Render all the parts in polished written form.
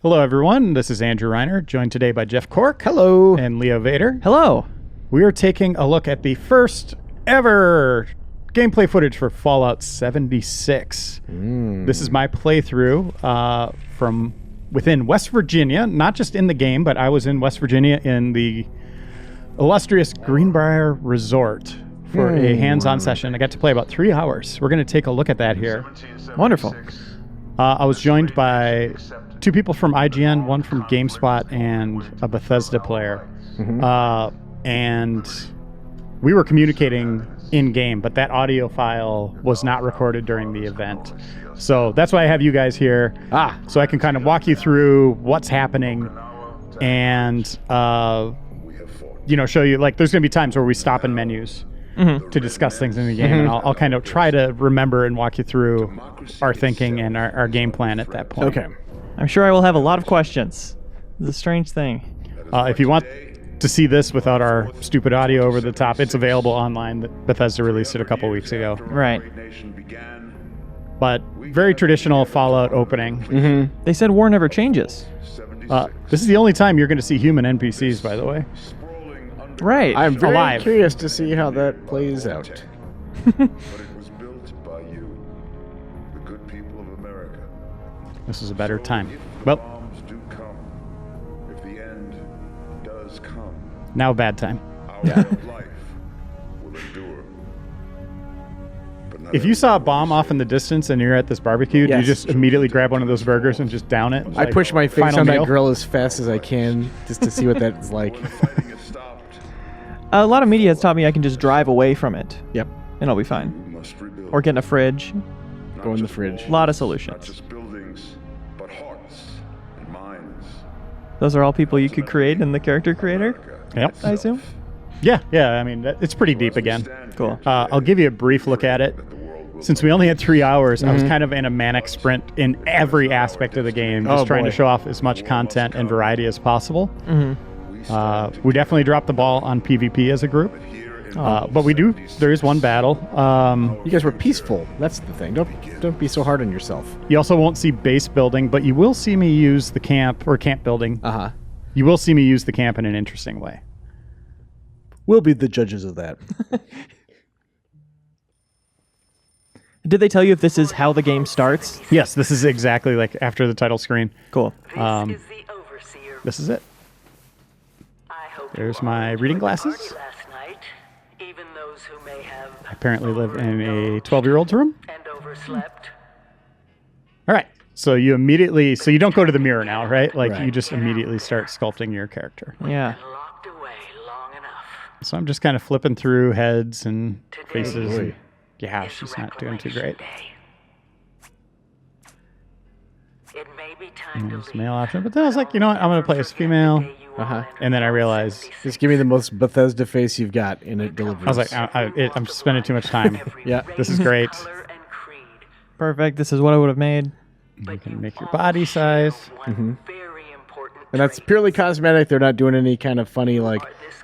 Hello, everyone. This is Andrew Reiner, joined today by Jeff Cork. Hello. And Leo Vader. Hello. We are taking a look at the first ever gameplay footage for Fallout 76. This is my playthrough from within West Virginia, not just in the game, but I was in West Virginia in the illustrious Greenbrier Resort for a hands-on session. I got to play about 3 hours. We're going to take a look at that here. Wonderful. I was joined by 2 people from IGN, one from GameSpot, and a Bethesda player. And we were communicating in-game, but that audio file was not recorded during the event. So that's why I have you guys here. So I can kind of walk you through what's happening and, show you, like, there's going to be times where we stop in menus to discuss things in the game, and I'll kind of try to remember and walk you through our thinking and our game plan at that point. Okay. I'm sure I will have a lot of questions. It's a strange thing. If you want to see this without our stupid audio over the top, it's available online. Bethesda released it a couple weeks ago. Right. But very traditional Fallout opening. They said war never changes. This is the only time you're going to see human NPCs, by the way. Right. I'm very Alive. curious to see how that plays out. But it was built by you, the good people of America. This is a better time. If Well, bombs do come, if the end does come, now a bad time. our way of life will endure. But not If you saw a bomb off in the distance and you're at this barbecue, do you Yes. just immediately grab one of those burgers and just down it? I Like, push my face final on meal? that grill as fast as I can just to see what that's like. fighting is stopped, A lot of media has taught me I can just drive away from it, Yep. and I'll be fine. we must rebuild. Or get in a fridge. Not Go in the just fridge. A lot of Not solutions. just buildings, but hearts and minds. Those are all people you could create in the character creator, Yep. I assume? Yeah. I mean, it's pretty deep again. Cool. I'll give you a brief look at it. Since we only had 3 hours, I was kind of in a manic sprint in every aspect of the game, just trying to show off as much content and variety as possible. We definitely dropped the ball on PvP as a group, but there is one battle. You guys were peaceful. That's the thing. Don't be so hard on yourself. You also won't see base building, but you will see me use the camp building. You will see me use the camp in an interesting way. We'll be the judges of that. Did they tell you if this is how the game starts? Yes, this is exactly like after the title screen. Cool. This is the overseer. This is it. I hope There's you all my enjoyed reading the glasses. party last night, even those who may have I apparently live in a 12-year-old's room. and overslept. All right. So you don't go to the mirror now, right? Like Right. you just immediately start sculpting your character. Yeah. Locked away long enough. So I'm just kind of flipping through heads and faces. Boy. Yeah, is she's not doing too great. Reclamation Day. It may be time to There's leave. male option, but then I was like, you know what? I'm gonna play as female. And then I realized, Just give me the most Bethesda face you've got, and it delivers. I was like, I'm spending too much time. Yeah. This is great. Color and creed. Perfect. This is what I would have made. You can make your body size. One very important and that's trait purely cosmetic. They're not doing any kind of funny, like,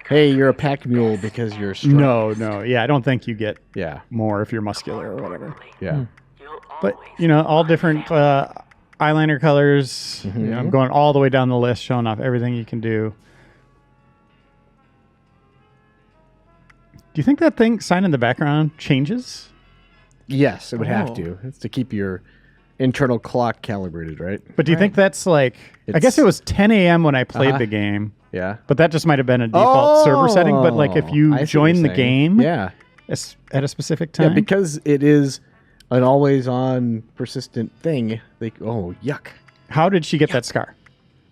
hey, you're a pack mule because you're strong. No. Yeah, I don't think you get Yeah. more if you're muscular or whatever. Yeah. You'll But, always all different eyeliner colors. I'm going all the way down the list, showing off everything you can do. Do you think that sign in the background changes? Yes, it would have Oh. to. It's to keep your internal clock calibrated, right? But do you think that's like... I guess it was 10 a.m. when I played the game. Yeah. But that just might have been a default server setting. But like if I see you what join you're the saying. game Yeah. at a specific Yeah, time... because it is an always-on persistent thing. Yuck. How did she get that scar?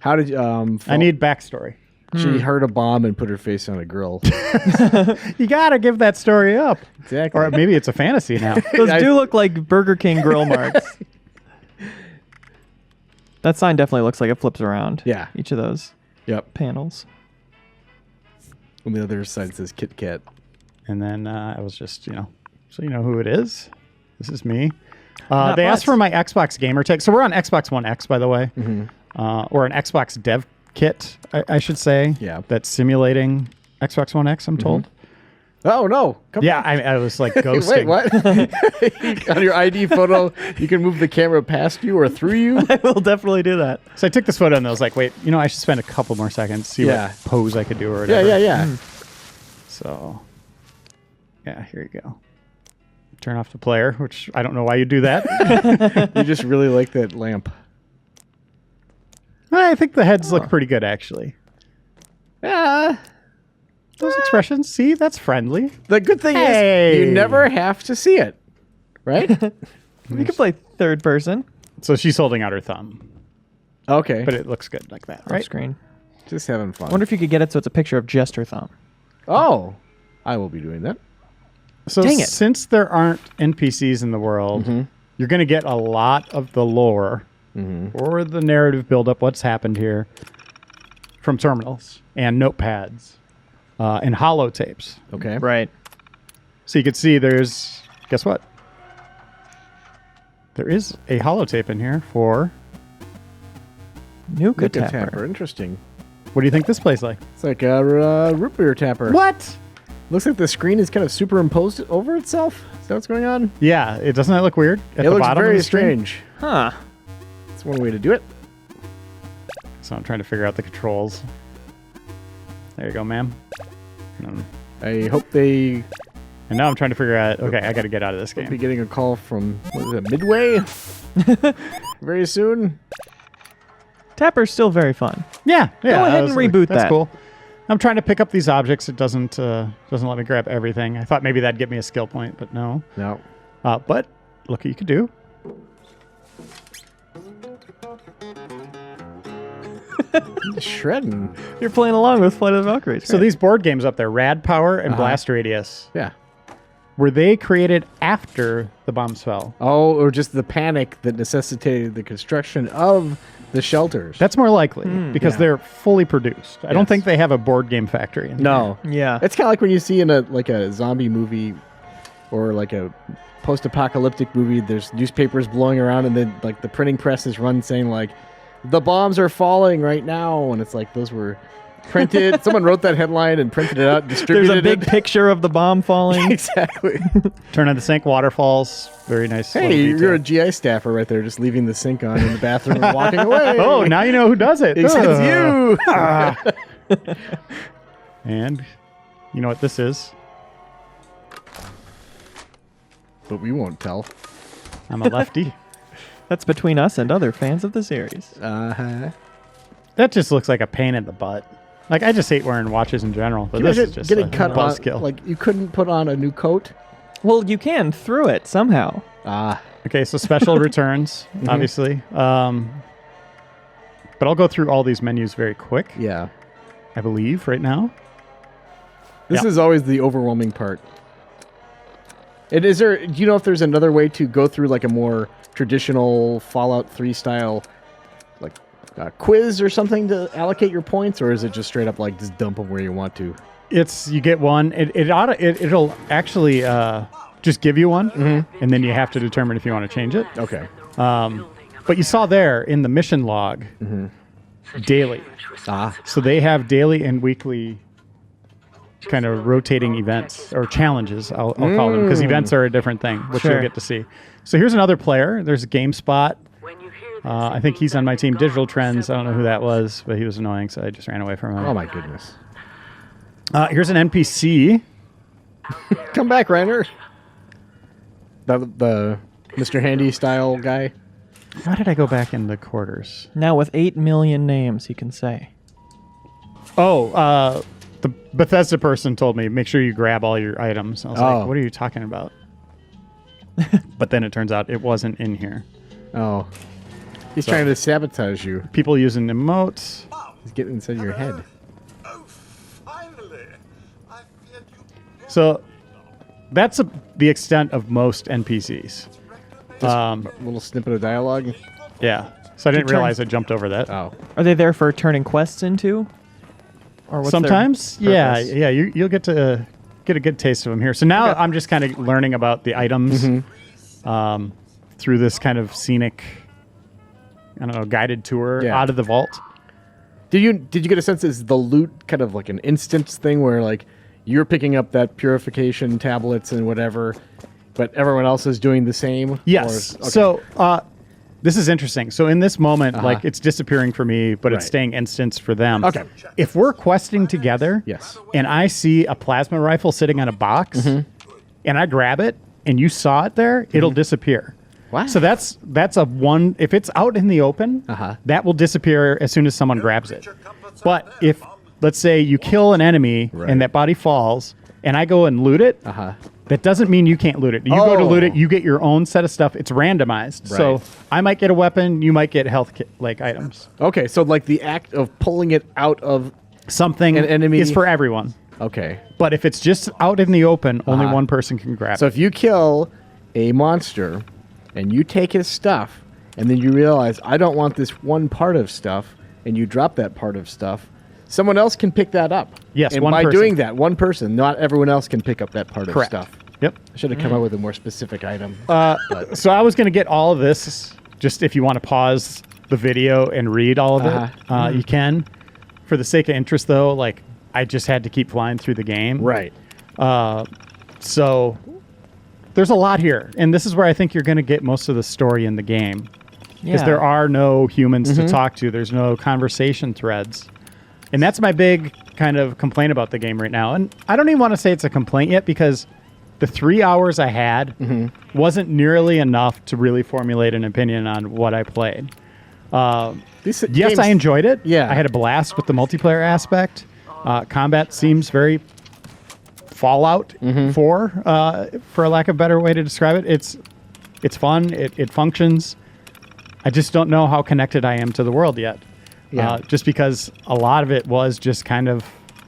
How did I need backstory. she heard a bomb and put her face on a grill? You gotta give that story up. Exactly. Or maybe it's a fantasy now. Those do look like Burger King grill marks. That sign definitely looks like it flips around. Yeah. Each of those Yep. panels. On the other side says Kit Kat. And then I was just, so you know who it is. This is me. Not They asked much. for my Xbox gamer tag. So we're on Xbox One X, by the way. Or an Xbox dev kit, I should say. Yeah. That's simulating Xbox One X, I'm told. Oh no! Come Yeah, I was like ghosting. Wait, what? On your ID photo, you can move the camera past you or through you. I will definitely do that. So I took this photo and I was like, wait, I should spend a couple more seconds, see Yeah. what pose I could do or Yeah, whatever. yeah. So, yeah, here you go. Turn off the player, which I don't know why you do that. You just really like that lamp. I think the heads look pretty good, actually. Those expressions, see, that's friendly. The good thing Hey. is you never have to see it, right? You can play third person. So she's holding out her thumb, Okay, but it looks good like that, Right. right? Screen. just having fun. I wonder if you could get it so it's a picture of just her thumb. Oh, I will be doing that. So Dang it. since there aren't NPCs in the world, you're going to get a lot of the lore or the narrative buildup, what's happened here, from terminals and notepads and holotapes. Okay. Right. So you can see there's, guess what? There is a holotape in here for, Nuka Nuka Tapper. tapper. Interesting. what do you think this plays like? It's like a root beer tapper. What? Looks like the screen is kind of superimposed over itself. Is that what's going on? Yeah, it doesn't that look weird at It the looks bottom of very the screen? strange. Huh. That's one way to do it. So I'm trying to figure out the controls. There you go, ma'am. I hope they And now I'm trying to figure out, okay, I got to get out of this be game. getting a call from, what is it, Midway? Very soon. Tapper's still very fun. Yeah, yeah. Go ahead and reboot that's that. cool. I'm trying to pick up these objects. It doesn't let me grab everything. I thought maybe that'd get me a skill point, but no. No. But look what you could do. Shredding. You're playing along with Flight of the Valkyries. So these board games up there, Rad Power and Blast Radius, Yeah. were they created after the bombs fell? Oh, or just the panic that necessitated the construction of the shelters. That's more likely because yeah. they're fully produced. I don't Yes. think they have a board game factory. In no. Yeah. It's kind of like when you see in a zombie movie or like a post-apocalyptic movie, there's newspapers blowing around and then like the printing presses run saying like, the bombs are falling right now. And it's like those were printed. Someone wrote that headline and printed it out and There's distributed a big it. picture of the bomb falling. Exactly. Turn on the sink, waterfalls. Very nice. Hey, little you're a detail. GI staffer right there, just leaving the sink on in the bathroom and walking away. Oh, now you know who does it. It's you. And you know what this is? But we won't tell. I'm a lefty. That's between us and other fans of the series. Uh-huh. That just looks like a pain in the butt. Like, I just hate wearing watches in general, but this is just getting a cut on, buzzkill. like you couldn't put on a new coat. Well, you can through it somehow. Okay, so special returns, obviously. But I'll go through all these menus very quick, Yeah. I believe, right now. This Yeah. is always the overwhelming part. And is there? Do you know if there's another way to go through like a more traditional Fallout 3 style, like quiz or something to allocate your points, or is it just straight up like just dump them where you want to? You get one. It'll actually just give you one, and then you have to determine if you want to change it. Okay. But you saw there in the mission log, daily. Ah. So they have daily and weekly kind of rotating events or challenges, I'll call them, because events are a different thing, which Sure. you'll get to see. So here's another player. There's GameSpot. When you hear this, I think he's on my team. Digital Trends. I don't know who that was, but he was annoying, so I just ran away from him. Oh my goodness. Here's an NPC. Come back, Reiner. The Mr. Handy style guy. Why did I go back in the quarters? Now with 8 million names, he can say. Oh, the Bethesda person told me, make sure you grab all your items. I was Oh. like, what are you talking about? But then it turns out it wasn't in here. Oh. He's trying to sabotage you. People using emotes. He's getting inside your head. Oh, finally! I feared you. So that's the extent of most NPCs. A little snippet of dialogue. Yeah. So I didn't turn- realize I jumped over that. Oh. Are they there for turning quests into? Or what's their Sometimes, yeah, purpose? yeah. You'll get to get a good taste of them here. So now I'm just kind of learning about the items through this kind of scenic, I don't know, guided tour Yeah. out of the vault. Did you get a sense is the loot kind of like an instance thing where like you're picking up that purification tablets and whatever, but everyone else is doing the same? Yes. Or- okay. So this is interesting. So in this moment, like it's disappearing for me, but it's Right. staying instanced for them. Okay. If we're questing together, Yes. and I see a plasma rifle sitting on a box, and I grab it, and you saw it there, it'll disappear. Wow. So that's a one. If it's out in the open, that will disappear as soon as someone grabs it. But if, let's say, you kill an enemy and that body falls, and I go and loot it, that doesn't mean you can't loot it. You go to loot it, you get your own set of stuff. It's randomized. So Right. I might get a weapon, you might get health kit like items. Okay, so like the act of pulling it out of... Something An enemy- is for everyone. Okay. But if it's just out in the open, only one person can grab So it. if you kill a monster and you take his stuff and then you realize, I don't want this one part of stuff, and you drop that part of stuff, someone else can pick that up. Yes, and one by person. doing that, one person, not everyone else can pick up that part Correct. of stuff. Yep. I should have come up with a more specific item. So I was going to get all of this. Just if you want to pause the video and read all of it, you can. For the sake of interest, though, like I just had to keep flying through the game. Right. So there's a lot here, and this is where I think you're going to get most of the story in the game, because there are no humans to talk to. There's no conversation threads, and that's my big kind of complaint about the game right now. And I don't even want to say it's a complaint yet, because the 3 hours I had wasn't nearly enough to really formulate an opinion on what I played. These Yes, games- I enjoyed it. Yeah. I had a blast with the multiplayer aspect. Combat seems very Fallout 4, for a lack of a better way to describe it. It's fun. It functions. I just don't know how connected I am to the world yet. Yeah. Just because a lot of it was just kind of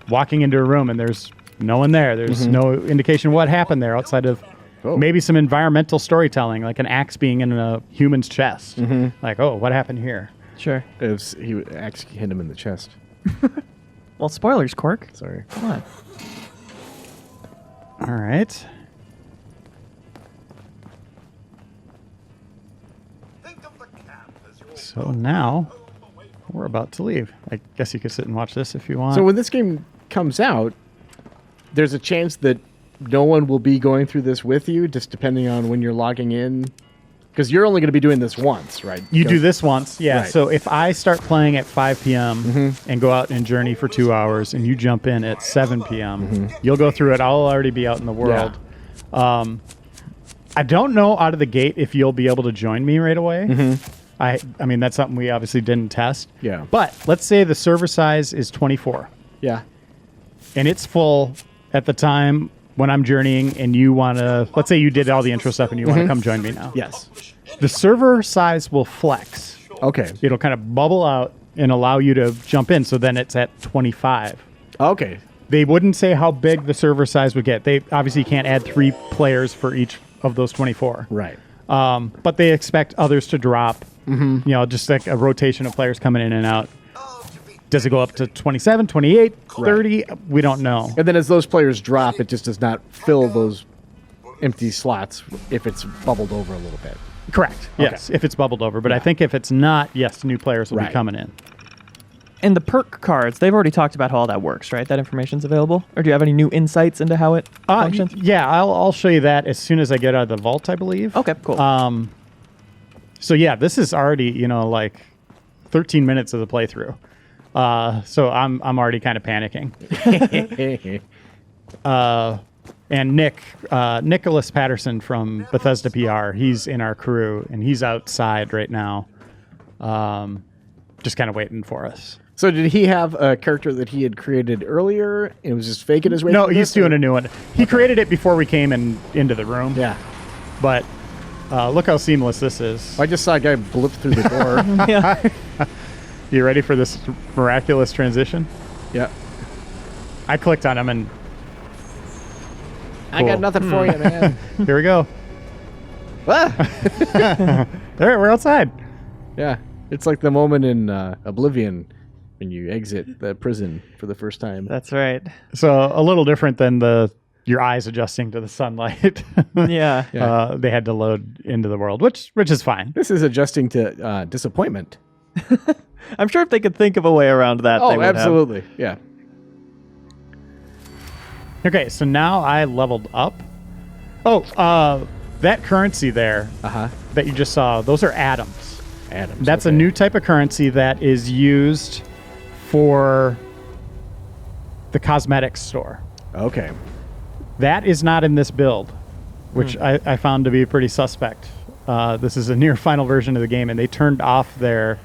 walking into a room and there's no one there. There's no indication of what happened there outside of maybe some environmental storytelling, like an axe being in a human's chest. Like, oh, what happened here? Sure. He would actually hit him in the chest. Well, spoilers, Cork. Sorry. Come on. All right. Think of the camp as your So now we're about to leave. I guess you could sit and watch this if you want. So when this game comes out, there's a chance that no one will be going through this with you, just depending on when you're logging in. Because you're only going to be doing this once, right? You do this once, yeah. Right. So if I start playing at 5 p.m. and go out and journey for 2 hours, and you jump in at 7 p.m., you'll go through it. I'll already be out in the world. I don't know out of the gate if you'll be able to join me right away. I mean, that's something we obviously didn't test. Yeah. But let's say the server size is 24, Yeah. and it's full at the time when I'm journeying, and you want to, let's say you did all the intro stuff and you want to come join me now. Yes. The server size will flex. Okay. It'll kind of bubble out and allow you to jump in. So then it's at 25. Okay. They wouldn't say how big the server size would get. They obviously can't add 3 players for each of those 24. Right. But they expect others to drop, you know, just like a rotation of players coming in and out. Does it go up to 27, 28, 30? We don't know. And then as those players drop, it just does not fill those empty slots if it's bubbled over a little bit. Correct. Yes, if it's bubbled over. But I think if it's not, yes, new players will be Right. coming in. And the perk cards, they've already talked about how all that works, right? That information's available? Or do you have any new insights into how it functions? Yeah, I'll show you that as soon as I get out of the vault, I believe. Okay, cool. So yeah, this is already, you know, like 13 minutes of the playthrough. So I'm already kind of panicking. And Nicholas Patterson from Bethesda PR, he's in our crew and he's outside right now, just kind of waiting for us. So did he have a character that he had created earlier and it was just faking his way? No, through he's this, doing or- a new one. He created it before we came into the room. Yeah. But look how seamless this is. I just saw a guy blip through the door. Yeah. You ready for this miraculous transition? Yeah. I clicked on him and I got Cool. nothing for you, man. here we go. Ah! There, we're outside. Yeah. It's like the moment in Oblivion when you exit the prison for the first time. That's right. So a little different than your eyes adjusting to the sunlight. Yeah. Yeah. They had to load into the world, which is fine. This is adjusting to disappointment. I'm sure if they could think of a way around that, they Oh, would absolutely. Yeah. Okay, so now I leveled up. Oh, that currency there that you just saw, those are atoms. Atoms. That's a okay. new type of currency that is used for the cosmetics store. Okay. That is not in this build, which I found to be pretty suspect. This is a near final version of the game, and they turned off their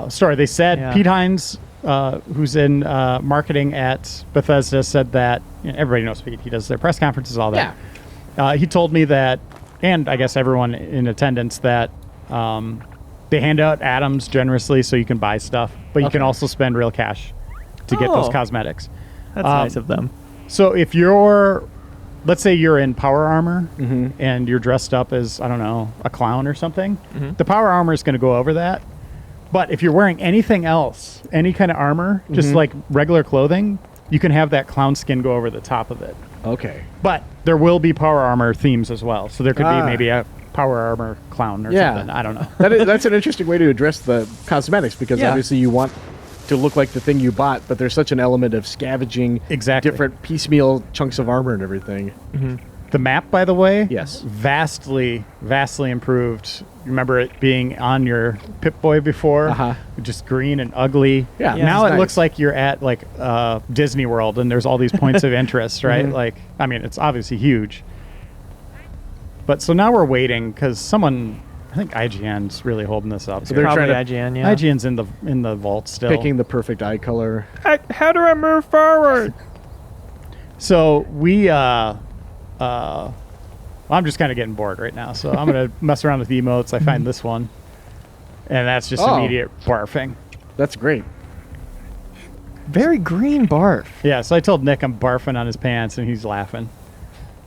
store. They said Pete Hines, who's in marketing at Bethesda, said that everybody knows Pete. He does their press conferences, all that. He told me that, and I guess everyone in attendance, that they hand out atoms generously so you can buy stuff, but you can also spend real cash to get those cosmetics. That's nice of them. So if you're, let's say you're in power armor and you're dressed up as, I don't know, a clown or something, the power armor is going to go over that. But if you're wearing anything else, any kind of armor, just like regular clothing, you can have that clown skin go over the top of it. Okay. But there will be power armor themes as well. So there could be maybe a power armor clown or something. I don't know. That's an interesting way to address the cosmetics, because obviously you want to look like the thing you bought, but there's such an element of scavenging different piecemeal chunks of armor and everything. The map, by the way, Yes. vastly improved. Remember it being on your Pip-Boy before? Just green and ugly. Yeah. Now it's it nice. looks like you're at like Disney World, and there's all these points of interest, right? Like, I mean, it's obviously huge. But so now we're waiting because someone, I think IGN's really holding this up. So here. they're Probably trying to IGN, yeah. IGN's in the vault still. picking the perfect eye color. How do I move forward? So we I'm just kind of getting bored right now, so I'm gonna mess around with the emotes. I find this one, and that's just immediate barfing. That's great. Very green barf. Yeah, so I told Nick I'm barfing on his pants, and he's laughing.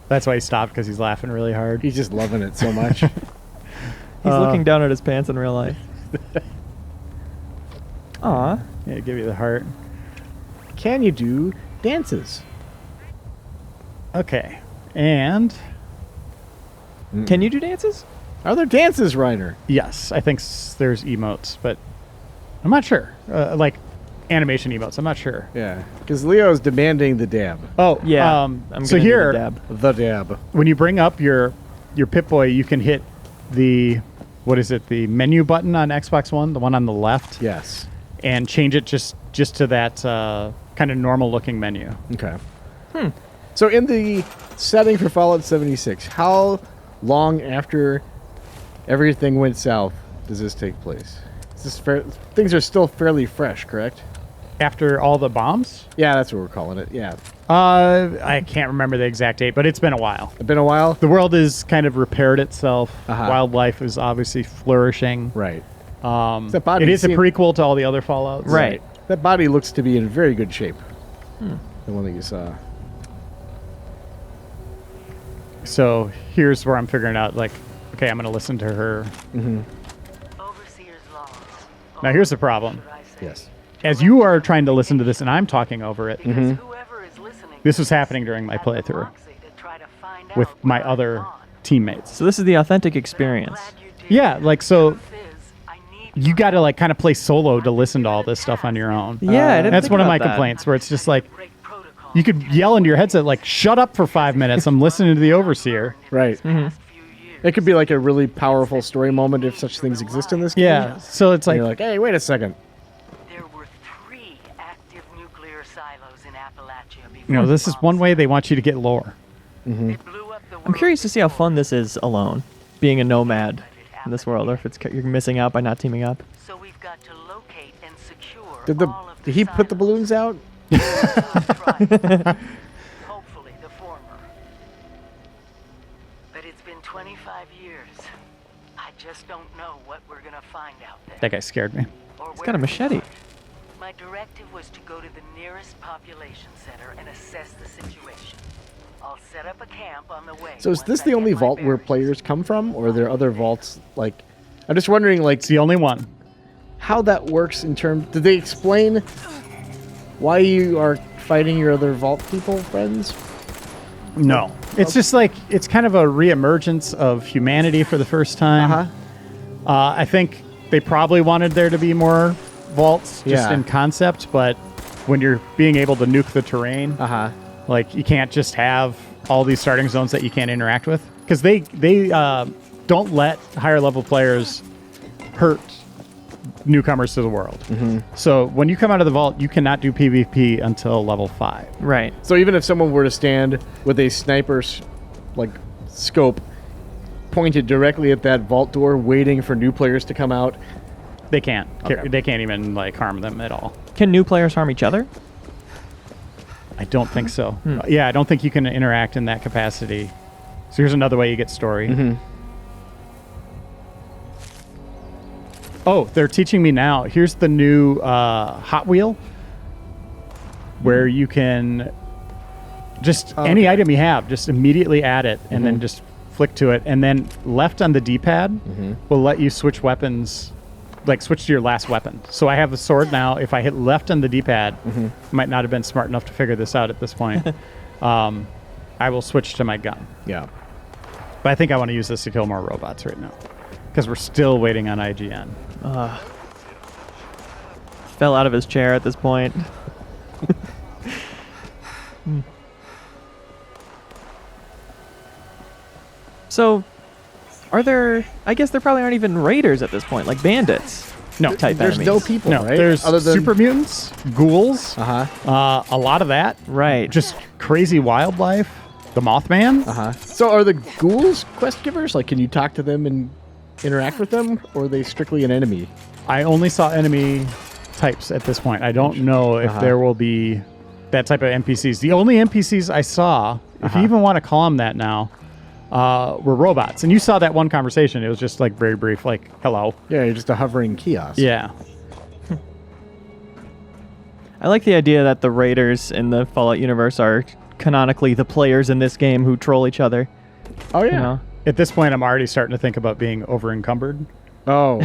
That's why he stopped, because he's laughing really hard. He's just loving it so much. He's looking down at his pants in real life. Aw. Yeah, give you the heart. Can you do dances? Okay, and Can you do dances? Are there dances, Reiner? yes, I think there's emotes, but I'm not sure. Like animation emotes, I'm not sure. Yeah, because Leo's demanding the dab. Oh, Yeah. so gonna need a here, dab. The dab. when you bring up your Pip-Boy, you can hit the, what is it, the menu button on Xbox One, the one on the left, Yes. and change it just to that kind of normal looking menu. Okay. So in the setting for Fallout 76, how long after everything went south does this take place? Is this things are still fairly fresh, correct? After all the bombs? Yeah, that's what we're calling it. Yeah. I can't remember the exact date, but it's been a while. It's been a while? The world has kind of repaired itself. Uh-huh. Wildlife is obviously flourishing. Right. It body is a seem- prequel to all the other Fallouts. Right. That body looks to be in very good shape. The one that you saw. So here's where I'm figuring out, like, okay, I'm going to listen to her. Overseer's laws. Now, here's the problem. Should I say? Yes. As you are trying to listen to this and I'm talking over it, Because whoever is listening this to was happening during my had the playthrough moxie to try to find with out my what I was other on. teammates. So this is the authentic But I'm experience. glad you did. Yeah, like, so Truth is, I need you got to, like, kind of play solo to listen to all this stuff on your own. Yeah, I didn't That's think one of about my that. complaints, where it's just like, break protocol. you could yell into your headset, like, shut up for 5 minutes. I'm listening to the overseer. Right. Past few years. It could be like a really powerful story moment if such things exist in this game. Yeah, so it's And like, you're like, hey, wait a second. There were 3 active nuclear silos in Appalachia before you know, the this is bomb one way set. they want you to get lore. It blew up the I'm curious to see how world's fun this is alone, being a nomad in this world, or if it's you're missing out by not teaming up. So we've got to locate and secure all of Did he put the silos. balloons out? Hopefully the former. But it's been 25 years. I just don't know what we're gonna find out there. That guy scared me. Or He's got a machete. My directive was to go to the nearest population center and assess the situation. I'll set up a camp on the way. So is once this I the get only my vault where bearings. players come from, or are there other vaults? Like, I'm just wondering, like, It's the only one. how that works in terms. Did they explain why you are fighting your other vault people, friends? No. It's just like, it's kind of a reemergence of humanity for the first time. I think they probably wanted there to be more vaults just Yeah. in concept, but when you're being able to nuke the terrain, Like, you can't just have all these starting zones that you can't interact with. Because they don't let higher level players hurt newcomers to the world. So when you come out of the vault, you cannot do PvP until level 5. Right. So even if someone were to stand with a sniper's scope pointed directly at that vault door, waiting for new players to come out, They can't. Okay. They can't even harm them at all. Can new players harm each other? I don't think so. Yeah, I don't think you can interact in that capacity. So here's another way you get story. Oh, they're teaching me now. Here's the new Hot Wheel, where you can just any item you have, just immediately add it, and then just flick to it, and then left on the D-pad will let you switch weapons, like switch to your last weapon. So I have the sword now. If I hit left on the D-pad, might not have been smart enough to figure this out at this point. I will switch to my gun. yeah. But I think I want to use this to kill more robots right now, because we're still waiting on IGN. Fell out of his chair at this point. So, are there... I guess there probably aren't even raiders at this point, like bandits. No, Type There's enemies. no people, no. right? There's Other than super mutants, ghouls, Uh-huh. a lot of that. Right. Just crazy wildlife. The Mothman. Uh-huh. So are the ghouls quest givers? Like, can you talk to them and interact with them, or are they strictly an enemy? I only saw enemy types at this point. I don't know if there will be that type of NPCs. The only NPCs I saw, if you even want to call them that now, were robots. And you saw that one conversation. It was just like very brief, like, hello. Yeah, you're just a hovering kiosk. Yeah. I like the idea that the raiders in the Fallout universe are canonically the players in this game who troll each other. Oh, yeah. You know? At this point, I'm already starting to think about being over encumbered. Oh.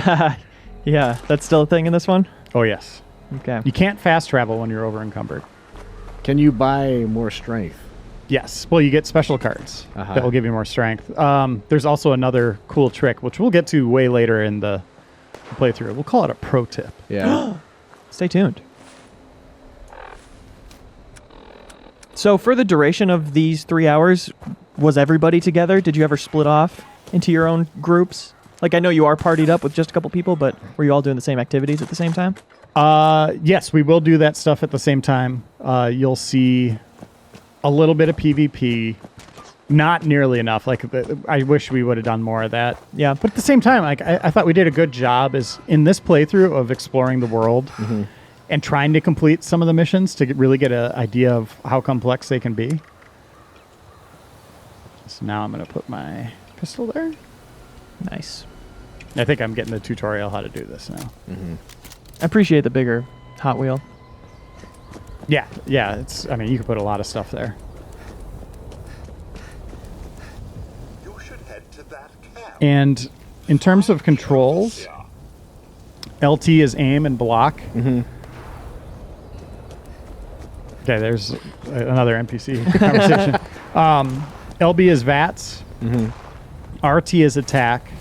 Yeah, that's still a thing in this one? Oh, yes. Okay. You can't fast travel when you're over encumbered. Can you buy more strength? Yes. Well, you get special cards that will give you more strength. There's also another cool trick, which we'll get to way later in the playthrough. We'll call it a pro tip. Yeah. Stay tuned. So for the duration of these 3 hours, was everybody together? Did you ever split off into your own groups? Like, I know you are partied up with just a couple people, but were you all doing the same activities at the same time? Yes, we will do that stuff at the same time. You'll see a little bit of PvP. Not nearly enough. Like, I wish we would have done more of that. Yeah. But at the same time, like, I thought we did a good job in this playthrough of exploring the world and trying to complete some of the missions to really get an idea of how complex they can be. So now I'm going to put my pistol there. Nice. I think I'm getting the tutorial how to do this now. I appreciate the bigger Hot Wheel. Yeah, I mean, you could put a lot of stuff there. You should head to that camp. And in terms of controls, LT is aim and block. Okay, there's another NPC conversation. LB is VATS. RT is attack.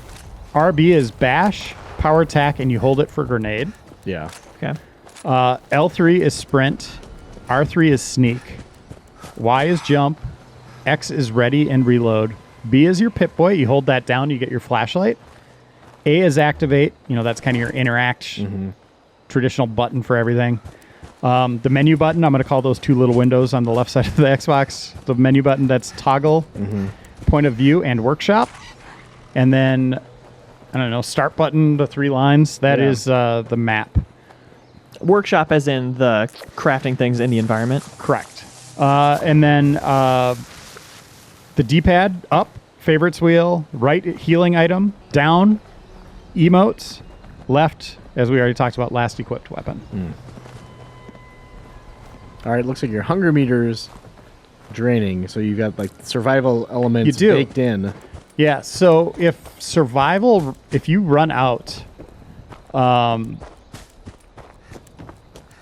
RB is bash, power attack, and you hold it for grenade. Yeah. Okay. L3 is sprint. R3 is sneak. Y is jump. X is ready and reload. B is your Pip-Boy. You hold that down, you get your flashlight. A is activate. You know, that's kind of your interact, traditional button for everything. The menu button, I'm going to call those two little windows on the left side of the Xbox. The menu button, that's toggle, point of view, and workshop. And then, I don't know, start button, the 3 lines. That is the map. Workshop as in the crafting things in the environment. Correct. And then the D-pad, up, favorites wheel, right, healing item, down, emotes, left, as we already talked about, last equipped weapon. All right, looks like your hunger meter's draining, so you got like survival elements baked in. Yeah, so if you run out,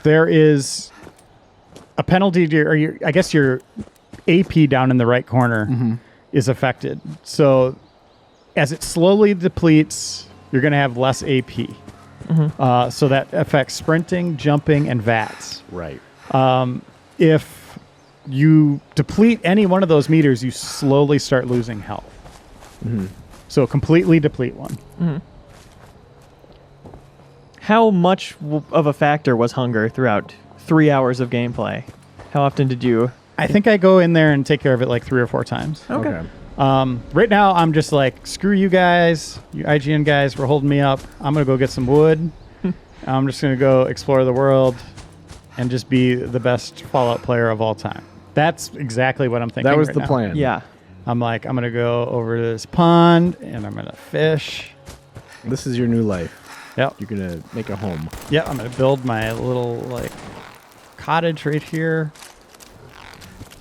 there is a penalty to your AP down in the right corner is affected. So as it slowly depletes, you're going to have less AP. So that affects sprinting, jumping, and VATS. Right. If you deplete any one of those meters, you slowly start losing health. So completely deplete one. How much of a factor was hunger throughout 3 hours of gameplay? How often did you? I think I go in there and take care of it like 3 or 4 times. Okay. Right now, I'm just like, screw you guys, you IGN guys, we're holding me up. I'm going to go get some wood. I'm just going to go explore the world and just be the best Fallout player of all time. That's exactly what I'm thinking. That was right the now. plan. Yeah. I'm like, I'm going to go over to this pond and I'm going to fish. This is your new life. Yep. You're going to make a home. Yeah, I'm going to build my little like cottage right here.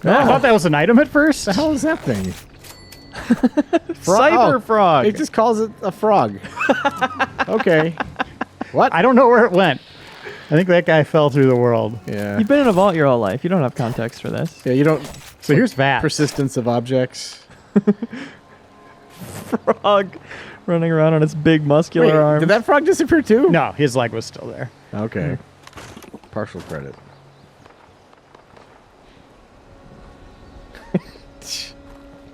I thought that was an item at first. The hell is that thing? Cyber frog. It just calls it a frog. Okay. What? I don't know where it went. I think that guy fell through the world. Yeah. You've been in a vault your whole life. You don't have context for this. Yeah, you don't... So here's Vat. Persistence of objects. Frog running around on its big muscular Wait, arms. did that frog disappear too? No, his leg was still there. Okay. Partial credit.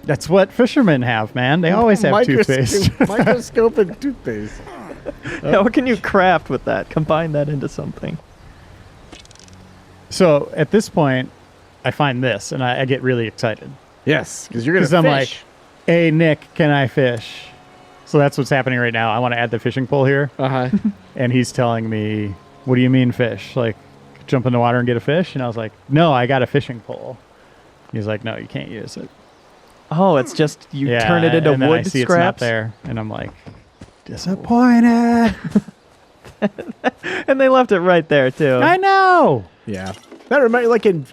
That's what fishermen have, man. They always have toothpaste. Microscope and toothpaste. Yeah, what can you craft with that? Combine that into something. So at this point, I find this and I get really excited. Yes, because you're going to Because fish. I'm like, hey, Nick, can I fish? So that's what's happening right now. I want to add the fishing pole here. Uh-huh. And he's telling me, what do you mean fish? Like, jump in the water and get a fish? And I was like, no, I got a fishing pole. He's like, no, you can't use it. Oh, it's just you Yeah, turn it into and then wood I see scraps. it's not there. And I'm like, disappointed. And they left it right there too. I know. Yeah. That reminds me, like in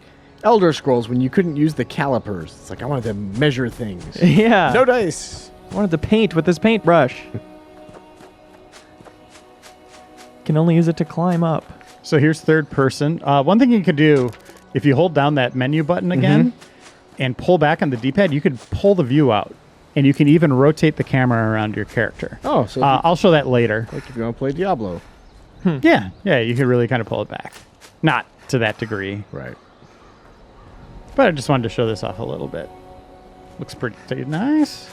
Elder Scrolls, when you couldn't use the calipers. It's like, I wanted to measure things. Yeah. No dice. I wanted to paint with this paintbrush. Can only use it to climb up. So here's third person. One thing you could do, if you hold down that menu button again and pull back on the D-pad, you could pull the view out. And you can even rotate the camera around your character. Oh, so I'll show that later. like if you want to play Diablo. Yeah, you can really kind of pull it back. Not to that degree, Right. but I just wanted to show this off a little bit. Looks pretty nice.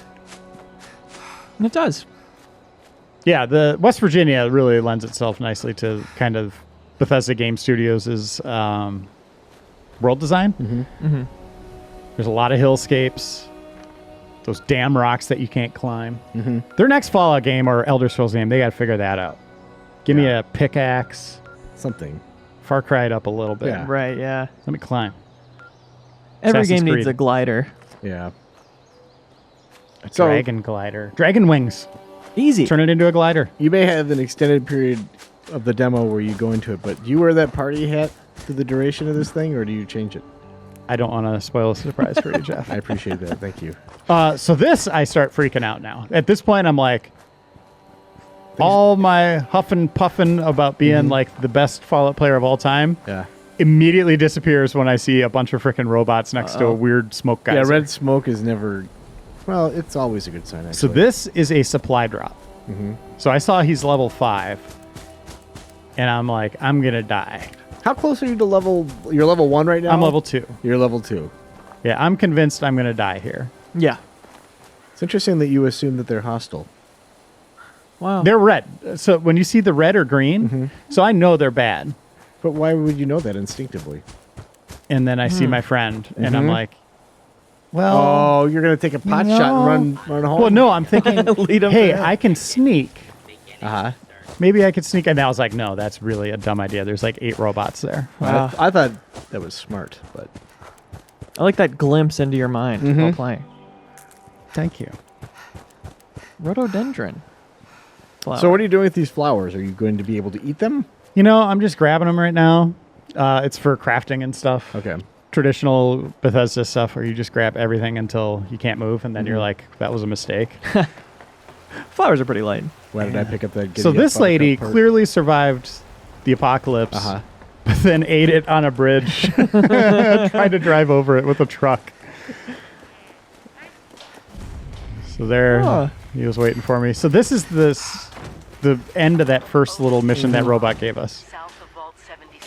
It does. Yeah, the West Virginia really lends itself nicely to kind of Bethesda Game Studios' world design. There's a lot of hillscapes. Those damn rocks that you can't climb. Their next Fallout game or Elder Scrolls game, they got to figure that out. Give me a pickaxe. Something. Far Cry it up a little bit. Yeah. Right, yeah. Let me climb. Every Assassin's game needs Creed. a glider. Yeah. A So- dragon glider. Dragon wings. Easy. Turn it into a glider. You may have an extended period of the demo where you go into it, but do you wear that party hat through the duration of this thing, or do you change it? I don't want to spoil a surprise for you, Jeff. I appreciate that. Thank you. So this, I start freaking out now. At this point, I'm like, all my huffing puffing about being like the best Fallout player of all time Yeah. immediately disappears when I see a bunch of freaking robots next to a weird smoke geyser. Yeah, red smoke is never... Well, it's always a good sign, actually. So this is a supply drop. So I saw he's level 5, and I'm like, I'm gonna die. How close are you to level... You're level 1 right now? I'm level 2. You're level 2. Yeah, I'm convinced I'm gonna die here. Yeah. It's interesting that you assume that they're hostile. Wow. They're red. So when you see the red or green, so I know they're bad. But why would you know that instinctively? And then I see my friend, and I'm like, well, Oh, you're going to take a pot shot and run home? well, no, I'm thinking, Lead 'em hey, there. I can sneak. Uh-huh. Maybe I could sneak. And I was like, no, that's really a dumb idea. There's like 8 robots there. Wow. I thought that was smart, but... I like that glimpse into your mind while playing. Thank you. Rhododendron. Flower. So what are you doing with these flowers? Are you going to be able to eat them? You know, I'm just grabbing them right now. It's for crafting and stuff. Okay. Traditional Bethesda stuff where you just grab everything until you can't move, and then you're like, that was a mistake. Flowers are pretty light. Why did I pick up that? So giddy up this lady buttercup part? clearly survived the apocalypse, Uh-huh. but then ate it on a bridge, tried to drive over it with a truck. So there, Huh. he was waiting for me. So this is the end of that first little mission that robot gave us. South of Vault 76.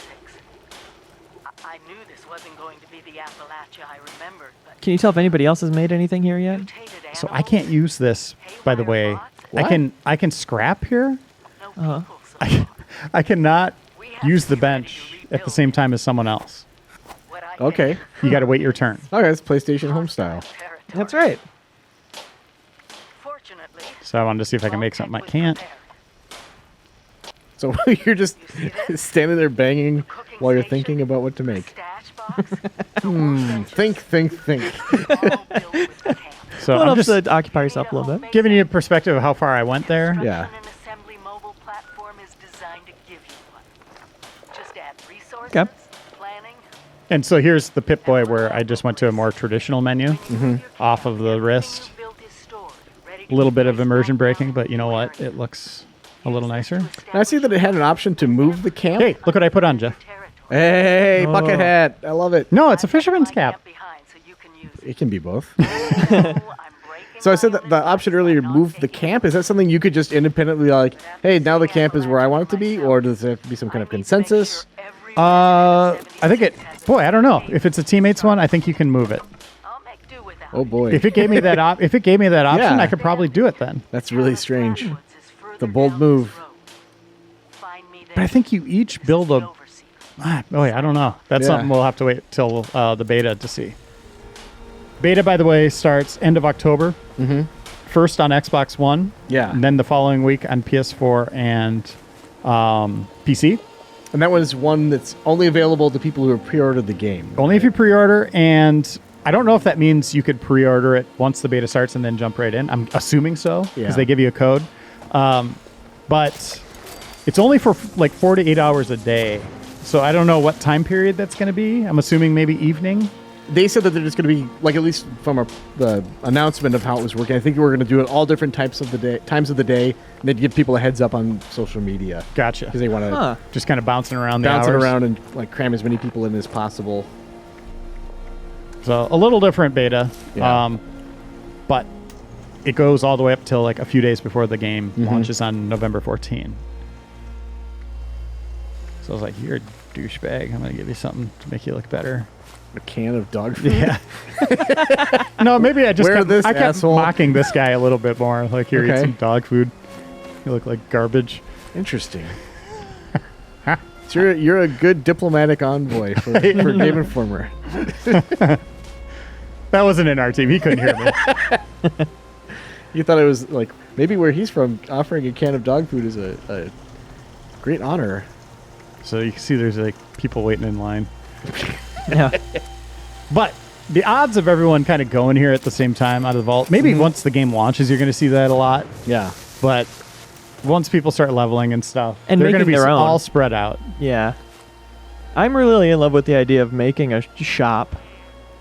I knew this wasn't going to be the Appalachia I remembered, but Can you tell if anybody else has made anything here yet? mutated So I animals, can't use this, by the way. haywire What? I can scrap here. no people so far. I cannot We have use to the be ready bench to at the rebuild. same time as someone else. What I Okay. You got to wait your turn. Okay, it's PlayStation home style. territory. That's right. Fortunately, So I wanted to see if I can make something I can't. So you're just standing there banging while you're thinking about what to make. Stash box, the workbenches, Think. all built with the camp. So Well, I'm enough just to occupy yourself a little bit. giving you a perspective of how far I went there. Yeah. Construction and assembly mobile platform is designed to give you one. Just add resources, Okay. planning, And so here's the Pip-Boy where I just went to a more traditional menu off of the wrist. A little bit of immersion breaking, but you know what? It looks a little nicer. And I see that it had an option to move the camp. Hey, look what I put on, Jeff. Hey, Oh. bucket hat. I love it. No, it's a fisherman's cap. It can be both. So I said that the option earlier, move the camp. Is that something you could just independently like, hey, now the camp is where I want it to be, or does there have to be some kind of consensus? I think it. Boy, I don't know. If it's a teammates one, I think you can move it. Oh boy, If it gave me that option, Yeah. I could probably do it then. that's really strange. The bold move. But I think you each build a. Boy, I don't know. That's Yeah. something we'll have to wait till the beta to see. Beta, by the way, starts end of October. Mm-hmm. First on Xbox One. Yeah. And then the following week on PS4 and PC. And that was one that's only available to people who have pre-ordered the game. Only if you pre-order, and I don't know if that means you could pre-order it once the beta starts and then jump right in. I'm assuming so because Yeah. they give you a code. But it's only for like 4 to 8 hours a day. So I don't know what time period that's going to be. I'm assuming maybe evening. They said that they're just going to be like, at least from the announcement of how it was working. I think we're going to do it all different times of the day, and they'd give people a heads up on social media Gotcha. because they want to Huh. Just kind of bouncing around bounce it the hours. around and like cram as many people in as possible. So a little different beta. Yeah. But it goes all the way up till like a few days before the game Mm-hmm. launches on November 14. So I was like, you're a douchebag. I'm going to give you something to make you look better. A can of dog food. Yeah. No, maybe I just Wear kept, this, I kept asshole. mocking this guy a little bit more. Like, here, eat Okay. some dog food. You look like garbage. Interesting. So you're a good diplomatic envoy for Game Informer. That wasn't in our team. He couldn't hear me. You thought it was like maybe where he's from, offering a can of dog food is a great honor. So you can see there's like people waiting in line. Yeah. But the odds of everyone kind of going here at the same time out of the vault, maybe once the game launches, you're going to see that a lot. Yeah. But once people start leveling and stuff, And they're going to making be their own. all spread out. Yeah. I'm really in love with the idea of making a shop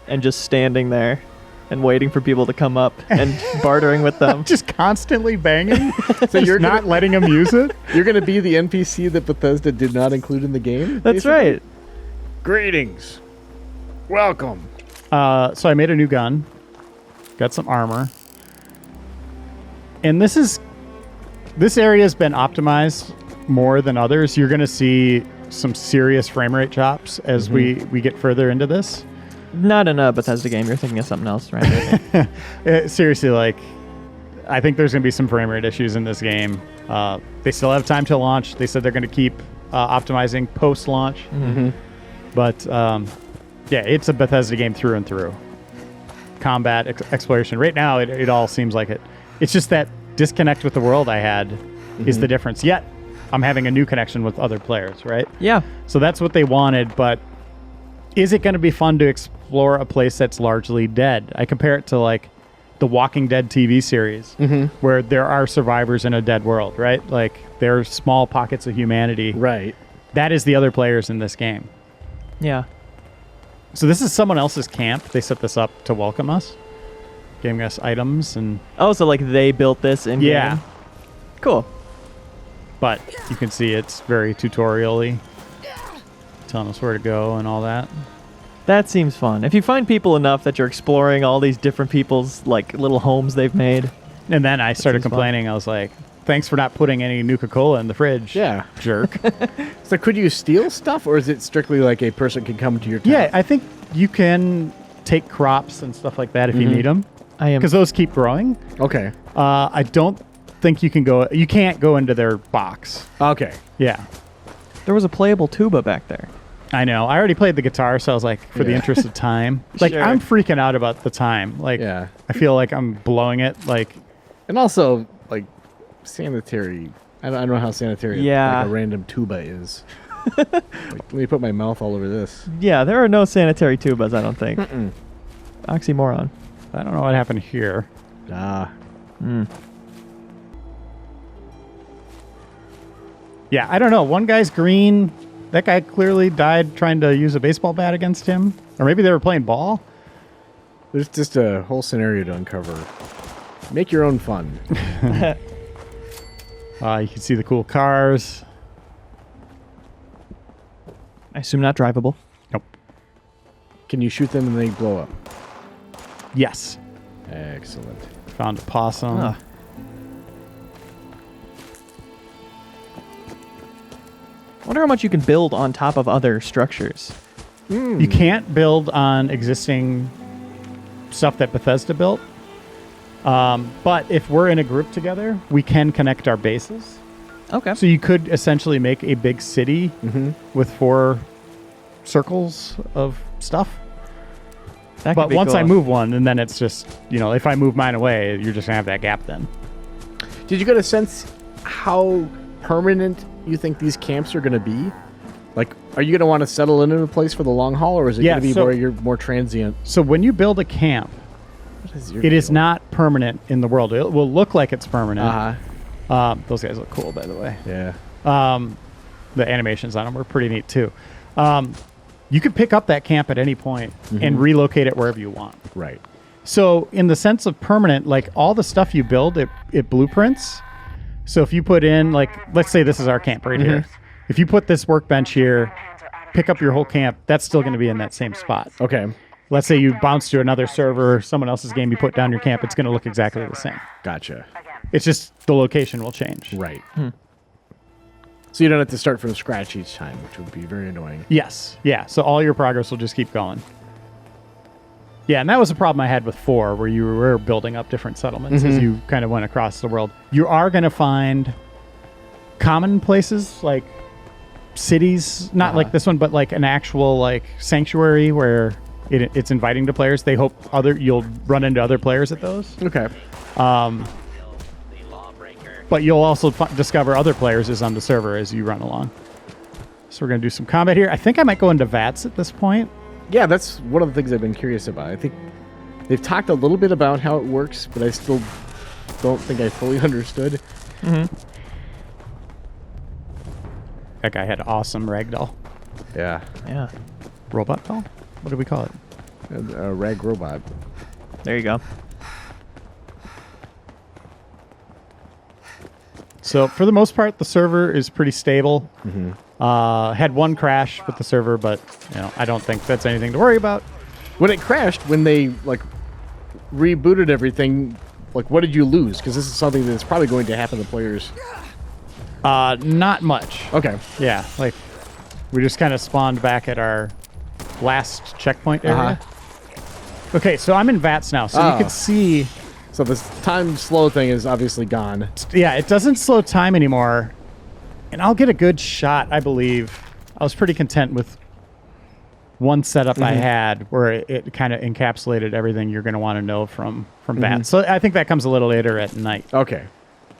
and just standing there and waiting for people to come up and bartering with them. Just constantly banging. So you're not letting them use it. You're going to be the NPC that Bethesda did not include in the game? That's basically? right. Greetings. Welcome. So I made a new gun. Got some armor. And this area has been optimized more than others. You're going to see some serious frame rate chops as we get further into this. Not in a Bethesda game. You're thinking of something else, right? Seriously, like, I think there's going to be some frame rate issues in this game. They still have time to launch. They said they're going to keep optimizing post-launch. Mm-hmm. But, yeah, it's a Bethesda game through and through. Combat, exploration. Right now, it all seems like it. It's just that disconnect with the world I had is the difference. Yet, I'm having a new connection with other players, right? Yeah. So that's what they wanted, but is it going to be fun to explore a place that's largely dead? I compare it to like the Walking Dead TV series, where there are survivors in a dead world, right? Like there are small pockets of humanity. Right. That is the other players in this game. Yeah. So this is someone else's camp. They set this up to welcome us, giving us items and Oh, so like they built this in game? Yeah. Cool. but you can see it's very tutorial-y, telling us where to go and all that. That seems fun. If you find people enough that you're exploring all these different people's like little homes they've made. And then I started seems fun. complaining. I was like, thanks for not putting any Nuka-Cola in the fridge. Yeah. Jerk. So could you steal stuff, or is it strictly like a person can come to your town? Yeah, I think you can take crops and stuff like that if you need them. I am. Because those keep growing. Okay. I don't think you can't go into their box. Okay. Yeah. There was a playable tuba back there. I know. I already played the guitar, so I was like, for the Yeah. interest of time. Like, Sure. I'm freaking out about the time. Like, Yeah. I feel like I'm blowing it. Like, And also, like, sanitary. I don't know how sanitary Yeah. like a random tuba is. Like, let me put my mouth all over this. Yeah, there are no sanitary tubas, I don't think. Oxymoron. I don't know what happened here. Ah. Yeah, I don't know. One guy's green. That guy clearly died trying to use a baseball bat against him. Or maybe they were playing ball. There's just a whole scenario to uncover. Make your own fun. You can see the cool cars. I assume not drivable. Nope. Can you shoot them and they blow up? Yes. Excellent. Found a possum. Ah. I wonder how much you can build on top of other structures. You can't build on existing stuff that Bethesda built. But if we're in a group together, we can connect our bases. Okay. So you could essentially make a big city with 4 circles of stuff. That could But be once I cool. move one, and then it's just, if I move mine away, you're just going to have that gap then. Did you get a sense how permanent you think these camps are going to be? Like, are you going to want to settle into a place for the long haul, or is it Yeah, going to be so- where you're more transient? So when you build a camp, What is your it is deal? not permanent in the world. It will look like it's permanent. Uh-huh. Those guys look cool, by the way. Yeah. The animations on them were pretty neat, too. You could pick up that camp at any point and relocate it wherever you want. Right. So in the sense of permanent, like all the stuff you build, it blueprints. So if you put in, like, let's say this is our camp right here. If you put this workbench here, pick up your whole camp, that's still going to be in that same spot. Okay. Let's say you bounce to another server, someone else's game, you put down your camp, it's going to look exactly the same. Gotcha. It's just the location will change. Right. So you don't have to start from scratch each time, which would be very annoying. Yes. Yeah. So all your progress will just keep going. Yeah, and that was a problem I had with 4, where you were building up different settlements as you kind of went across the world. You are going to find common places, like cities, not like this one, but like an actual like sanctuary where it's inviting to players. They hope you'll run into other players at those. Okay. But you'll also discover other players is on the server as you run along. So we're going to do some combat here. I think I might go into VATS at this point. Yeah, that's one of the things I've been curious about. I think they've talked a little bit about how it works, but I still don't think I fully understood. That guy had awesome ragdoll. Yeah. Yeah. Robot doll? What do we call it? A rag robot. There you go. So for the most part, the server is pretty stable. Had one crash with the server, but I don't think that's anything to worry about. When it crashed, when they like rebooted everything, like what did you lose? Because this is something that's probably going to happen to players. Not much. Okay. Yeah, like we just kind of spawned back at our last checkpoint area. Okay, so I'm in VATS now, so you can see. So this time slow thing is obviously gone. Yeah, it doesn't slow time anymore, and I'll get a good shot. I believe I was pretty content with one setup I had where it kind of encapsulated everything you're going to want to know from VATS. So I think that comes a little later at night. Okay.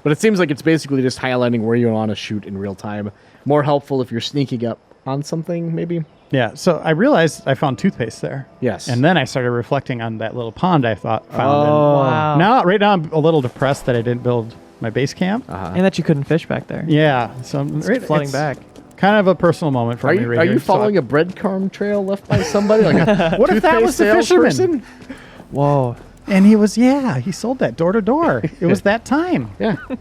But it seems like it's basically just highlighting where you want to shoot in real time. More helpful if you're sneaking up on something, maybe? Yeah, so I realized I found toothpaste there. Yes. And then I started reflecting on that little pond I found. Oh. Wow. Right now I'm a little depressed that I didn't build my base camp. And that you couldn't fish back there. Yeah, so I'm Flooding back. Kind of a personal moment for Are me. you, right are here. you So following a breadcrumb trail left by somebody? Like a What if that was the fisherman? salesperson? Whoa. And he sold that door to door. It was that time. Yeah. I'm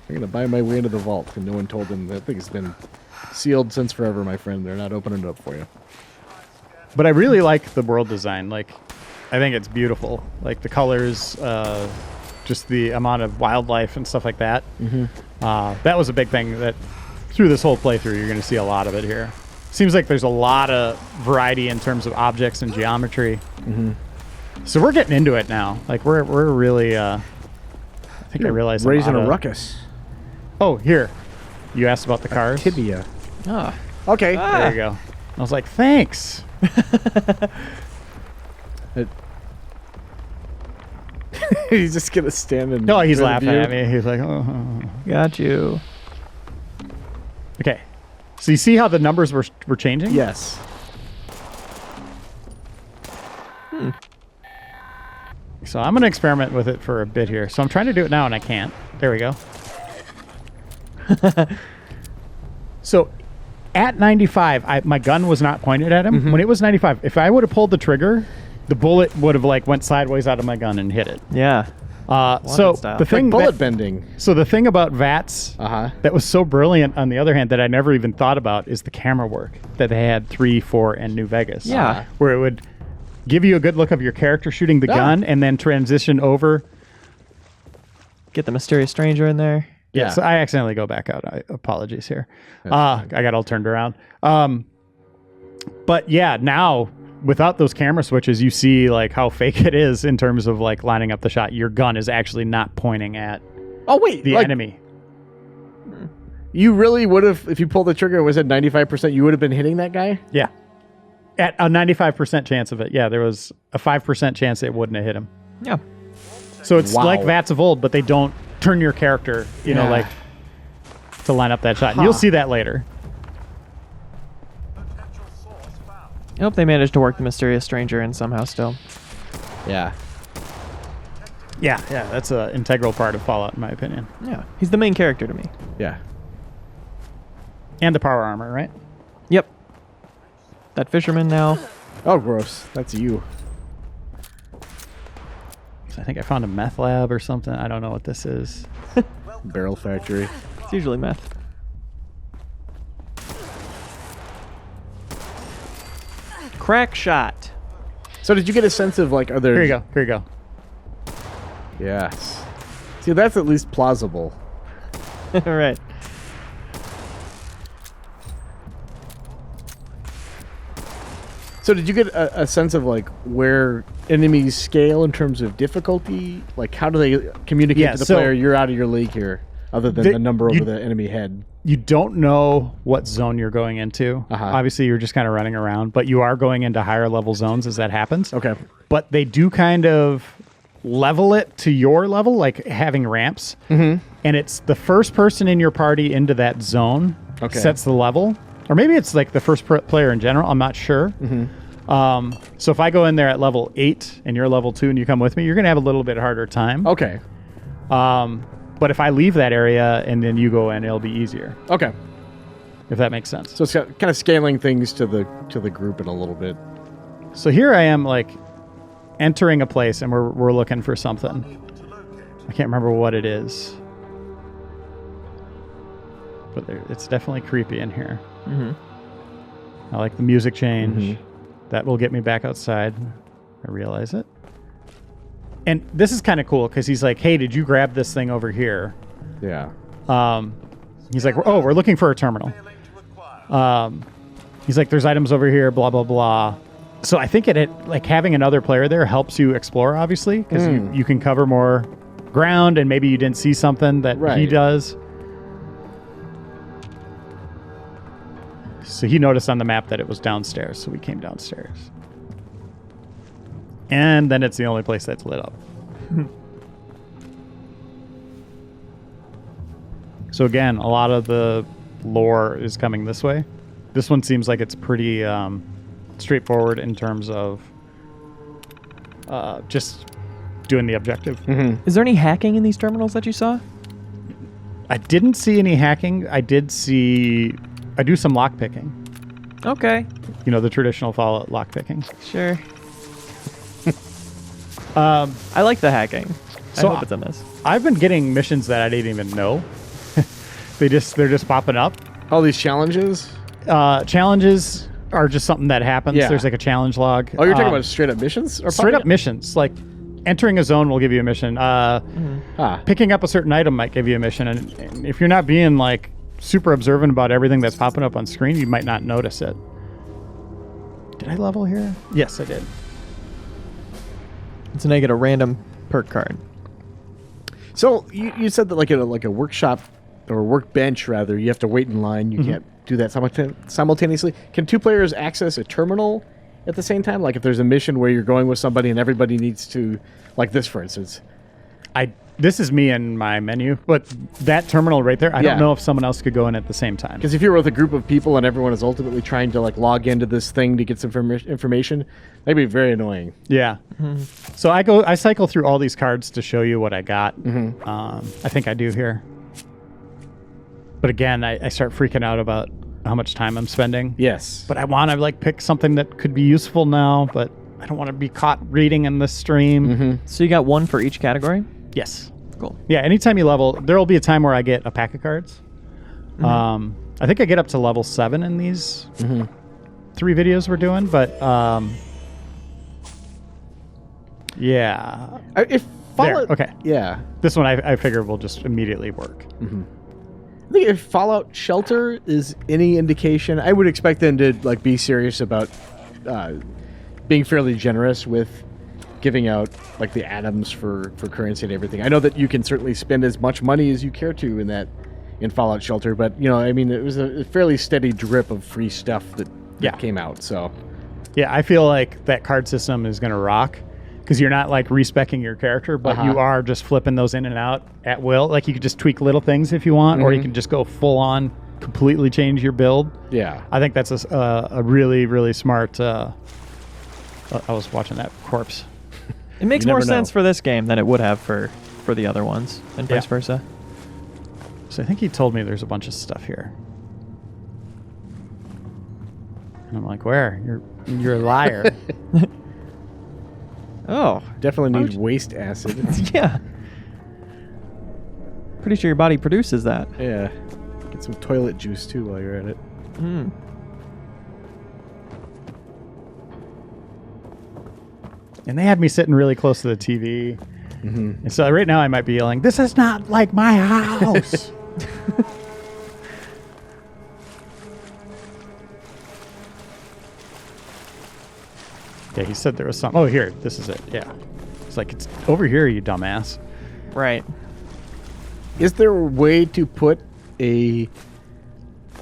going to buy my way into the vault, and no one told them that thing's been sealed since forever, my friend. They're not opening it up for you. But I really like the world design. Like, I think it's beautiful. Like the colors, just the amount of wildlife and stuff like that. That was a big thing that through this whole playthrough, you're going to see a lot of it here. Seems like there's a lot of variety in terms of objects and geometry. So we're getting into it now. Like we're really. I think I realized raising a ruckus. Oh, here. You asked about the cars. Tibia. Ah. Okay. There you go. I was like, thanks. He's just gonna stand and. No, he's laughing at me. He's like, oh. Got you. Okay. So you see how the numbers were changing? Yes. So I'm going to experiment with it for a bit here. So I'm trying to do it now and I can't. There we go. So at 95, my gun was not pointed at him. When it was 95, if I would have pulled the trigger, the bullet would have like went sideways out of my gun and hit it. Yeah. So style. the thing Bullet bending. So the thing about VATS that was so brilliant on the other hand that I never even thought about is the camera work that they had 3, 4, and New Vegas. Yeah. Where it would give you a good look of your character shooting the gun and then transition over. Get the mysterious stranger in there. Yeah. So I accidentally go back out. Apologies here. I got all turned around. But yeah, now without those camera switches, you see like how fake it is in terms of like lining up the shot. Your gun is actually not pointing at the enemy. You really would have, if you pulled the trigger, was it 95%? You would have been hitting that guy? Yeah. At a 95% chance of it. Yeah, there was a 5% chance it wouldn't have hit him. Yeah. So it's like VATS of old, but they don't turn your character, you know, like to line up that shot. You'll see that later. I hope they managed to work the mysterious stranger in somehow still. Yeah. Yeah, that's an integral part of Fallout, in my opinion. Yeah. He's the main character to me. Yeah. And the power armor, right? Yep. That fisherman now. Oh, gross. That's you. So I think I found a meth lab or something. I don't know what this is. Barrel factory. It's usually meth. Crack shot. So did you get a sense of like, are there... Here you go. Yes. See, that's at least plausible. Right. So did you get a sense of like where enemies scale in terms of difficulty? Like how do they communicate to the player, you're out of your league here, other than the number over the enemy head? You don't know what zone you're going into. Obviously, you're just kind of running around, but you are going into higher level zones as that happens. Okay. But they do kind of level it to your level, like having ramps. And it's the first person in your party into that zone sets the level. Or maybe it's like the first player in general. I'm not sure. So if I go in there at level 8 and you're level 2 and you come with me, you're going to have a little bit harder time. Okay. But if I leave that area and then you go in, it'll be easier. Okay. If that makes sense. So it's kind of scaling things to the group in a little bit. So here I am, like entering a place, and we're looking for something. I can't remember what it is, but it's definitely creepy in here. I like the music change. That will get me back outside. I realize it. And this is kind of cool because he's like, "Hey, did you grab this thing over here?" Yeah. He's like, "Oh, we're looking for a terminal." He's like, "There's items over here, blah blah blah." So I think like having another player there helps you explore, obviously, because you can cover more ground, and maybe you didn't see something that he does. So he noticed on the map that it was downstairs, so we came downstairs. And then it's the only place that's lit up. So again, a lot of the lore is coming this way. This one seems like it's pretty straightforward in terms of just doing the objective. Is there any hacking in these terminals that you saw? I didn't see any hacking. I do some lockpicking. Okay. You know, the traditional Fallout lockpicking. Sure. I like the hacking. So I hope it's in this. I've been getting missions that I didn't even know. They're just popping up. All these challenges? Challenges are just something that happens. Yeah. There's like a challenge log. Oh, you're talking about straight up missions? Or straight up missions. Like entering a zone will give you a mission. Picking up a certain item might give you a mission, and if you're not being like super observant about everything that's popping up on screen, you might not notice it. Did I level here? Yes, I did. So now you get a random perk card. So you said that like a workshop or workbench rather, you have to wait in line. You can't do that simultaneously. Can two players access a terminal at the same time? Like if there's a mission where you're going with somebody and everybody needs to, like this for instance. This is me in my menu, but that terminal right there, I don't know if someone else could go in at the same time. Because if you're with a group of people and everyone is ultimately trying to like log into this thing to get some information, that'd be very annoying. Yeah. So I cycle through all these cards to show you what I got. I think I do here. But again, I start freaking out about how much time I'm spending. Yes. But I want to like pick something that could be useful now, but I don't want to be caught reading in this stream. So you got one for each category? Yes. Cool. Yeah, anytime you level, there will be a time where I get a pack of cards. I think I get up to level 7 in these 3 videos we're doing, but yeah. If Fallout, okay. Yeah. This one I figure will just immediately work. I think if Fallout Shelter is any indication, I would expect them to like be serious about being fairly generous with giving out like the atoms for currency and everything. I know that you can certainly spend as much money as you care to in Fallout Shelter, but you know, I mean, it was a fairly steady drip of free stuff that came out. So yeah, I feel like that card system is going to rock because you're not like respecing your character, but you are just flipping those in and out at will. Like you could just tweak little things if you want, or you can just go full on, completely change your build. Yeah, I think that's a really, really smart. I was watching that corpse. It makes more sense for this game than it would have for the other ones, and vice versa. So I think he told me there's a bunch of stuff here. And I'm like, where? You're a liar. Oh. definitely need waste acid. Yeah. Pretty sure your body produces that. Yeah. Get some toilet juice too while you're at it. And they had me sitting really close to the TV. And so right now I might be yelling, "This is not like my house." Yeah, he said there was something. Oh, here, this is it. Yeah. It's like, it's over here, you dumbass. Right. Is there a way to put a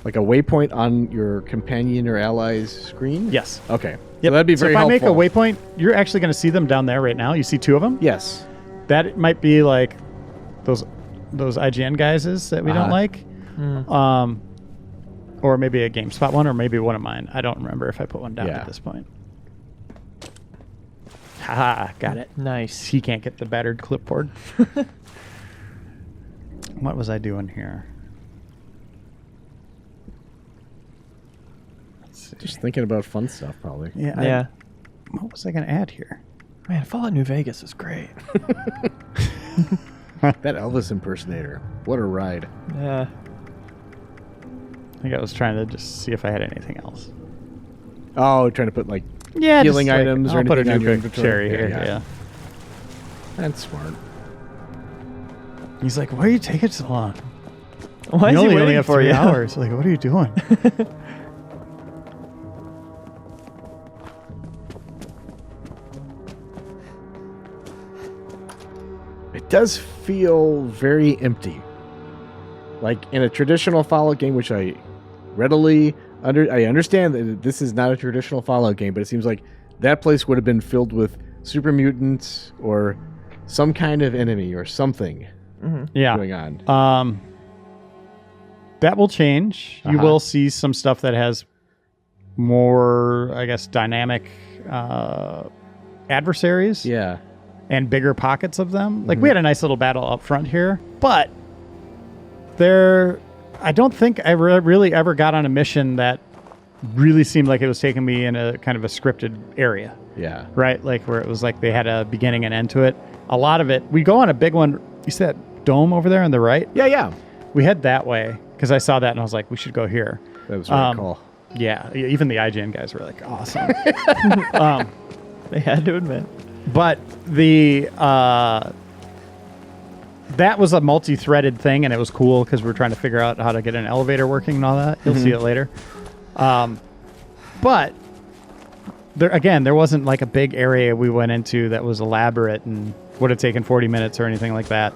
waypoint on your companion or ally's screen? Yes. Okay. Yep. So that'd be very if helpful. I make a waypoint, you're actually going to see them down there right now. You see 2 of them? Yes. That might be like those IGN guys that we don't like. Or maybe a GameSpot one, or maybe one of mine. I don't remember if I put one down at this point. Haha, got it. Nice. He can't get the battered clipboard. What was I doing here? Just thinking about fun stuff, probably. Yeah. What was I going to add here? Man, Fallout New Vegas is great. That Elvis impersonator. What a ride. Yeah. I think I was trying to just see if I had anything else. Oh, trying to put like just, healing like, items or I'll put a anything on your new inventory. cherry here. Yeah. That's smart. He's like, "Why are you taking so long? Why You is he only waiting have for 3 you? hours. Like, what are you doing?" It does feel very empty. Like in a traditional Fallout game, which I readily I understand that this is not a traditional Fallout game, but it seems like that place would have been filled with super mutants or some kind of enemy or something going on. That will change. You will see some stuff that has more, I guess, dynamic adversaries. Yeah. And bigger pockets of them. Like we had a nice little battle up front here, but I don't think I really ever got on a mission that really seemed like it was taking me in a kind of a scripted area. Yeah. Right? Like where it was like they had a beginning and end to it. A lot of it, we go on a big one. You see that dome over there on the right? Yeah. We head that way because I saw that and I was like, we should go here. That was really cool. Yeah. Even the IGN guys were like, awesome. They had to admit. But the that was a multi-threaded thing, and it was cool because we were trying to figure out how to get an elevator working and all that. You'll see it later. But there wasn't like a big area we went into that was elaborate and would have taken 40 minutes or anything like that.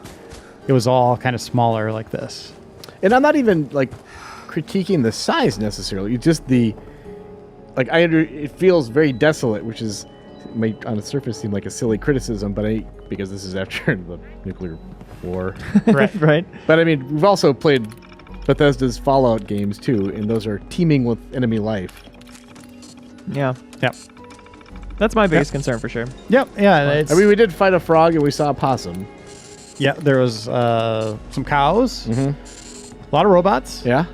It was all kind of smaller like this. And I'm not even like critiquing the size necessarily. It's just it feels very desolate, which is might on the surface seem like a silly criticism, but because this is after the nuclear war. Right. Right. But I mean, we've also played Bethesda's Fallout games too, and those are teeming with enemy life. Yeah. Yep. That's my biggest concern for sure. Yep. Yeah. It's, I mean, we did fight a frog and we saw a possum. yeah. There was some cows. A lot of robots. Yeah.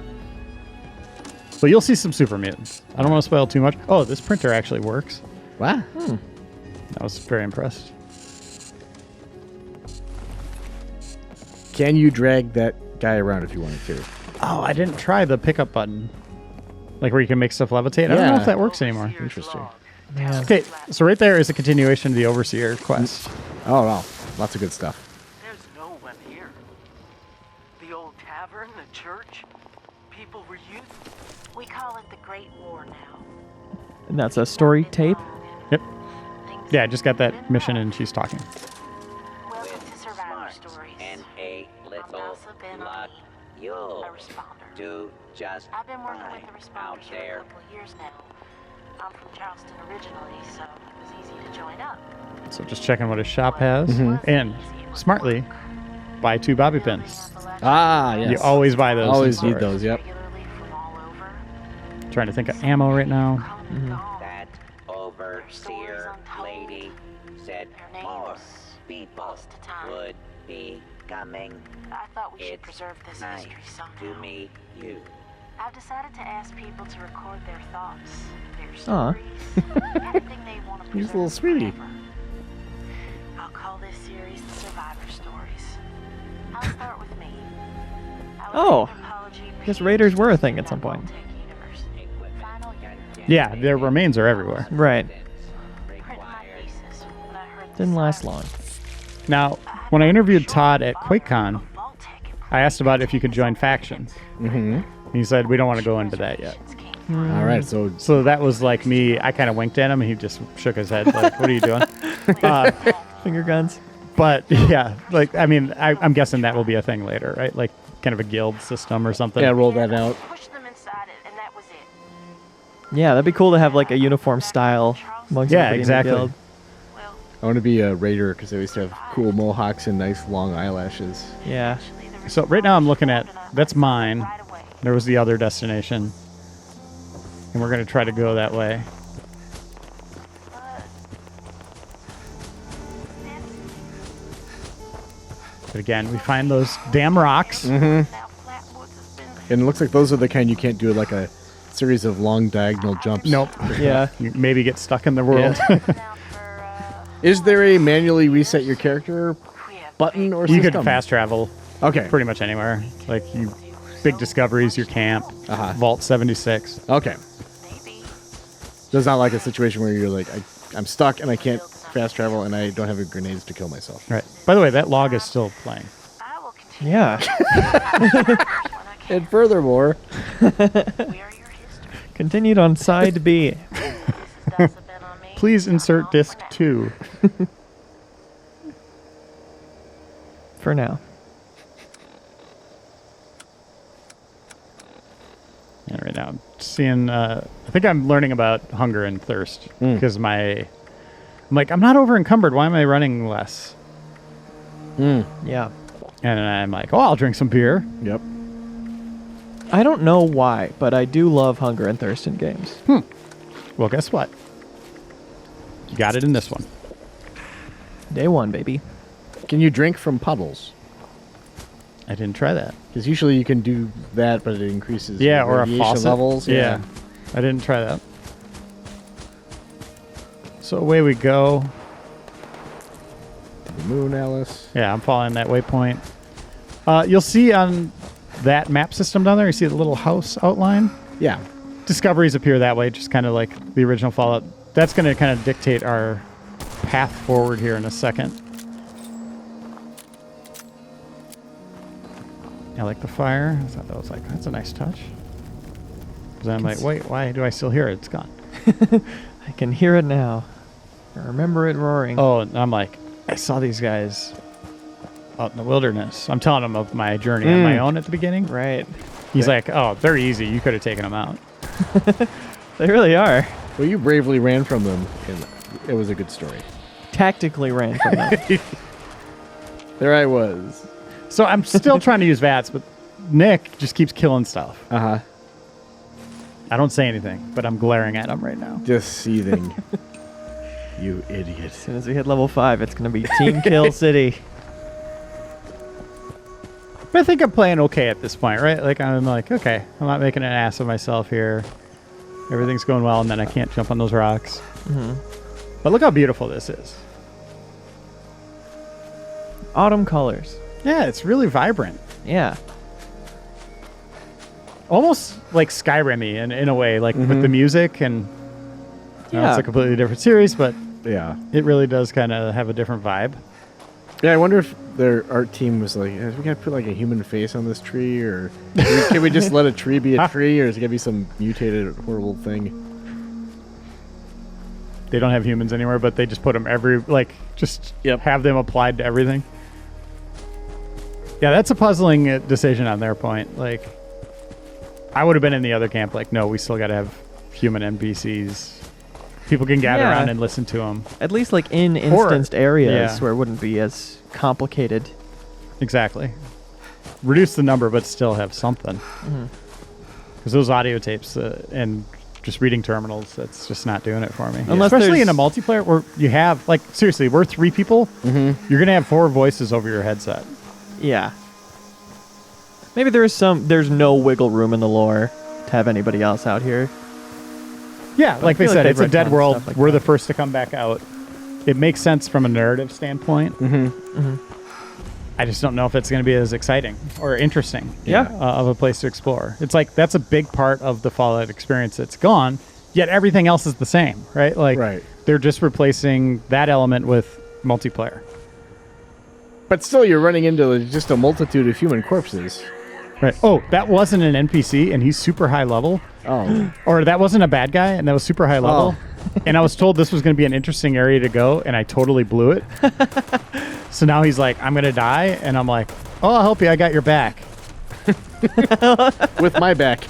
But you'll see some super mutants. I don't want to spoil too much. Oh, this printer actually works. Wow. I was very impressed. Can you drag that guy around if you wanted to? Oh, I didn't try the pickup button. Like where you can make stuff levitate. I don't know if that works anymore. Interesting. Yeah. Okay, so right there is a continuation of the Overseer quest. Oh, wow. Lots of good stuff. There's no one here. The old tavern, the church, people were used. We call it the Great War now. And that's a story tape. Yep. Yeah, I just got that mission and she's talking. Welcome to Survivor Stories. And a little Elsa Ben luck, Ami, you'll a responder. do just I've been working fine with the out responders for there. a couple of years now. I'm from Charleston originally, so it was easy to join up. So just checking what his shop has. And smartly, buy 2 bobby pins. Ah, yes. You always buy those. in Always need stores. those, yep. Regularly from all over. Trying to think of ammo right now. Come and gone. That overseer lady said Her name more was people lost to time. would be coming. I thought we should It's preserve this nice history to somehow. meet you. I've decided to ask people to record their thoughts, their Aw. stories, anything they want to preserve. He's a little sweetie. forever. I'll call this series the Survivor Stories. I'll start with me. I was Oh. anthropology Guess PhD Raiders were a thing at at some point. Tech University. Final year. Yeah, their remains are everywhere. Right. Printing my thesis when I heard the Didn't last sirens. long. Now, when I interviewed Todd at QuakeCon, Of Vault-Tec I asked about if you could join factions. Mm-hmm. He said, we don't want to go into that yet. All right, so So that was like me. I kind of winked at him and he just shook his head like, what are you doing? Finger guns. But yeah, like, I mean, I'm guessing that will be a thing later, right? Like kind of a guild system or something. yeah, roll that out. Push them inside it, and that was it. Yeah, that'd be cool to have like a uniform style amongst Yeah, everybody in the exactly. guild. Well, I want to be a raider because they used to have cool mohawks and nice long eyelashes. Yeah. actually, the So right now I'm looking at, that's mine. right away. There was the other destination. And we're going to try to go that way. But again, we find those damn rocks. Now Flatwoods has been And it looks like those are the kind you can't do like a series of long diagonal jumps. Nope. Yeah. You maybe get stuck in the world. now for Is there a manually reset your character we have button or You system? could fast travel Okay. pretty much anywhere. Like you, big discoveries, your camp, Uh-huh. Vault 76. Okay. maybe So it's not like a situation where you're like, I'm stuck and I can't fast travel and I don't have grenades to kill myself. Right. By the way, that log is still playing. I will continue Yeah. when I can. And furthermore, We are your history. Continued on side B. This is Elsa Ben Ami. Please insert disc 2. For now. And right now I'm seeing, I think I'm learning about hunger and thirst because I'm like, I'm not over encumbered. Why am I running less? Yeah. And I'm like, oh, I'll drink some beer. yep. I don't know why, but I do love hunger and thirst in games. Well, guess what? You got it in this one. Day one, baby. Can you drink from puddles? I didn't try that. Because usually you can do that, but it increases Yeah, or a radiation faucet. levels. Yeah. I didn't try that. So away we go. The moon, Alice. Yeah, I'm following that waypoint. You'll see on that map system down there, you see the little house outline. Yeah. Discoveries appear that way, just kind of like the original Fallout. That's going to kind of dictate our path forward here in a second. I like the fire. I thought that was like, that's a nice touch. But then I'm like, wait, why do I still hear it? It's gone. I can hear it now. I remember it roaring. Oh, and I'm like, I saw these guys out in the wilderness. I'm telling him of my journey on my own at the beginning. Right. He's like, oh, they're easy. You could have taken them out. They really are. Well, you bravely ran from them, and it was a good story. Tactically ran from them. There I was. So I'm still trying to use VATS, but Nick just keeps killing stuff. Uh-huh. I don't say anything, but I'm glaring at him right now. Just seething. You idiot. As soon as we hit level 5, it's going to be Team Kill City. But I think I'm playing okay at this point, right? Like, I'm like, okay, I'm not making an ass of myself here. Everything's going well, and then I can't jump on those rocks. Mm-hmm. But look how beautiful this is. Autumn colors. Yeah, it's really vibrant. Yeah. Almost like Skyrim-y in a way, like with the music, and you know, Yeah. it's a completely different series, but Yeah. it really does kind of have a different vibe. Yeah, I wonder if their art team was like, we gotta put like a human face on this tree, or can we just let a tree be a tree, or is it gonna be some mutated horrible thing? They don't have humans anywhere, but they just put them have them applied to everything. Yeah, that's a puzzling decision on their point. Like, I would have been in the other camp, like, no, we still got to have human NPCs. People can gather around and listen to them. At least like in instanced areas yeah. where it wouldn't be as complicated. Exactly. Reduce the number, but still have something. Because those audio tapes and just reading terminals, that's just not doing it for me. Unless Especially in a there's- multiplayer where you have, like, seriously, we're 3 people. You're going to have 4 voices over your headset. Yeah. Maybe there's no wiggle room in the lore to have anybody else out here. Yeah, like they feel like said, they've it's a dead retconned world. stuff like We're that. the first to come back out. It makes sense from a narrative standpoint. I just don't know if it's going to be as exciting or interesting of a place to explore. It's like that's a big part of the Fallout experience that's gone, yet everything else is the same, right? Like they're just replacing that element with multiplayer. But still, you're running into just a multitude of human corpses. Right. Oh, that wasn't an NPC, and he's super high level. Oh. Or that wasn't a bad guy, and that was super high level. And I was told this was going to be an interesting area to go, and I totally blew it. So now he's like, I'm going to die. And I'm like, oh, I'll help you. I got your back. With my back.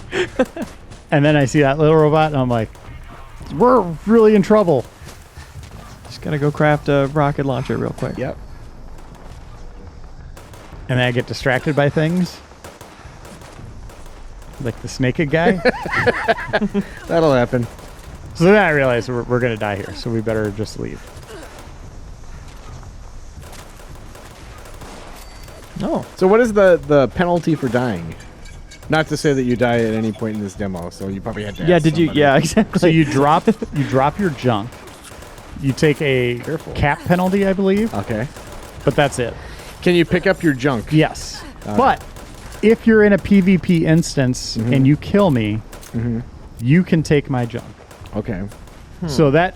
And then I see that little robot, and I'm like, we're really in trouble. Just gotta go craft a rocket launcher real quick. Yep. And then I get distracted by things. Like the naked guy. That'll happen. So then I realized we're going to die here, so we better just leave. Oh. So what is the penalty for dying? Not to say that you die at any point in this demo, so you probably had to Yeah, ask did you? somebody. Yeah, exactly. So you drop your junk. You take a cap penalty, I believe, Okay. but that's it. Can you pick up your junk? Yes. But if you're in a PvP instance and you kill me, you can take my junk. Okay. So that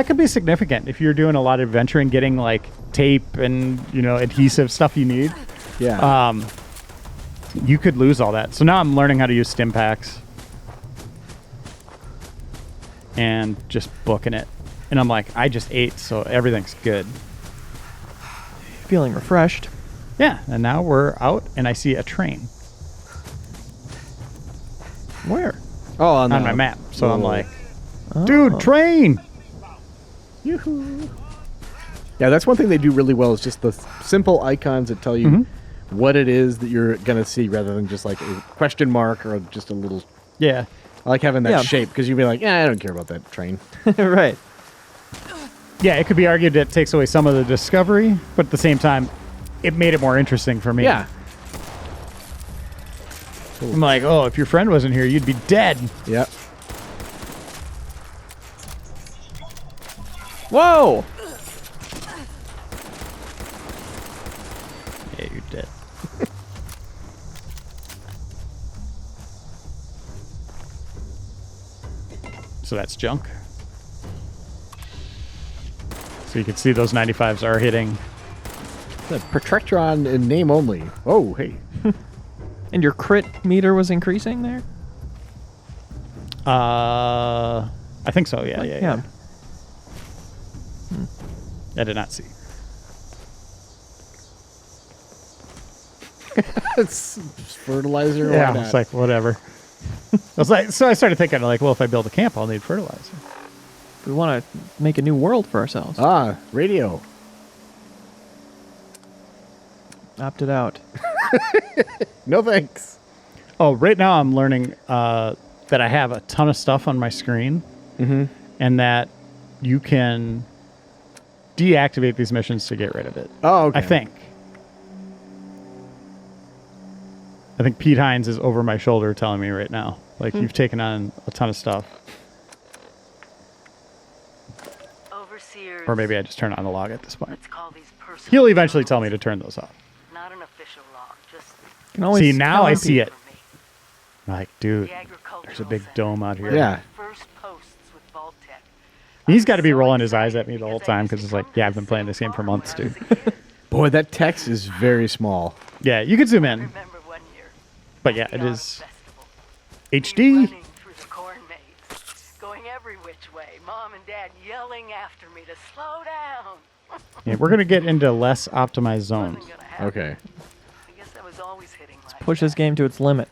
could be significant if you're doing a lot of adventuring, getting like tape and adhesive stuff you need. Yeah. You could lose all that. So now I'm learning how to use stim packs and just booking it. And I'm like, I just ate, so everything's good. Feeling refreshed. Yeah, and now we're out, and I see a train Where? oh, on on my map. So I'm Whoa. like, dude, train! Yoo-hoo. Yeah, that's one thing they do really well is just the simple icons that tell you what it is that you're going to see rather than just like a question mark or just a little... Yeah. I like having that Yeah. shape because you'd be like, I don't care about that train. Right. Yeah, it could be argued that it takes away some of the discovery, but at the same time, it made it more interesting for me. Yeah. I'm like, oh, if your friend wasn't here, you'd be dead. Yep. Whoa! Yeah, you're dead. So that's junk. So you can see those 95s are hitting. The Protractron in name only. Oh, hey. And your crit meter was increasing there? I think so. Yeah. Yeah. I did not see. It's fertilizer. Yeah, Why not? it's like whatever. So I started thinking like, well, if I build a camp, I'll need fertilizer. We want to make a new world for ourselves. Radio. Opted out. No thanks. Oh, right now I'm learning that I have a ton of stuff on my screen, and that you can deactivate these missions to get rid of it. Oh, okay. I think Pete Hines is over my shoulder telling me right now, like, you've taken on a ton of stuff. Overseers. Or maybe I just turn on the log at this point. Let's call these personal He'll eventually tell me to turn those off. Not an official log, just Can always See, now I see it. for me. Like, dude, The agricultural there's a big center. dome out here. Yeah. First posts with Vault Tech. He's got to be rolling his eyes at me the whole time because it's like, yeah, I've been playing this game for months, dude. Boy, that text is very small. Yeah, you can zoom in. Remember one year. But yeah, at the it autumn is festival. HD. Me running through the corn maze, going every which way. Mom and Dad yelling after me to slow down. Yeah, we're going to get into less optimized zones. Wasn't gonna happen. Okay. I guess I was always hitting my Push this game to its limit.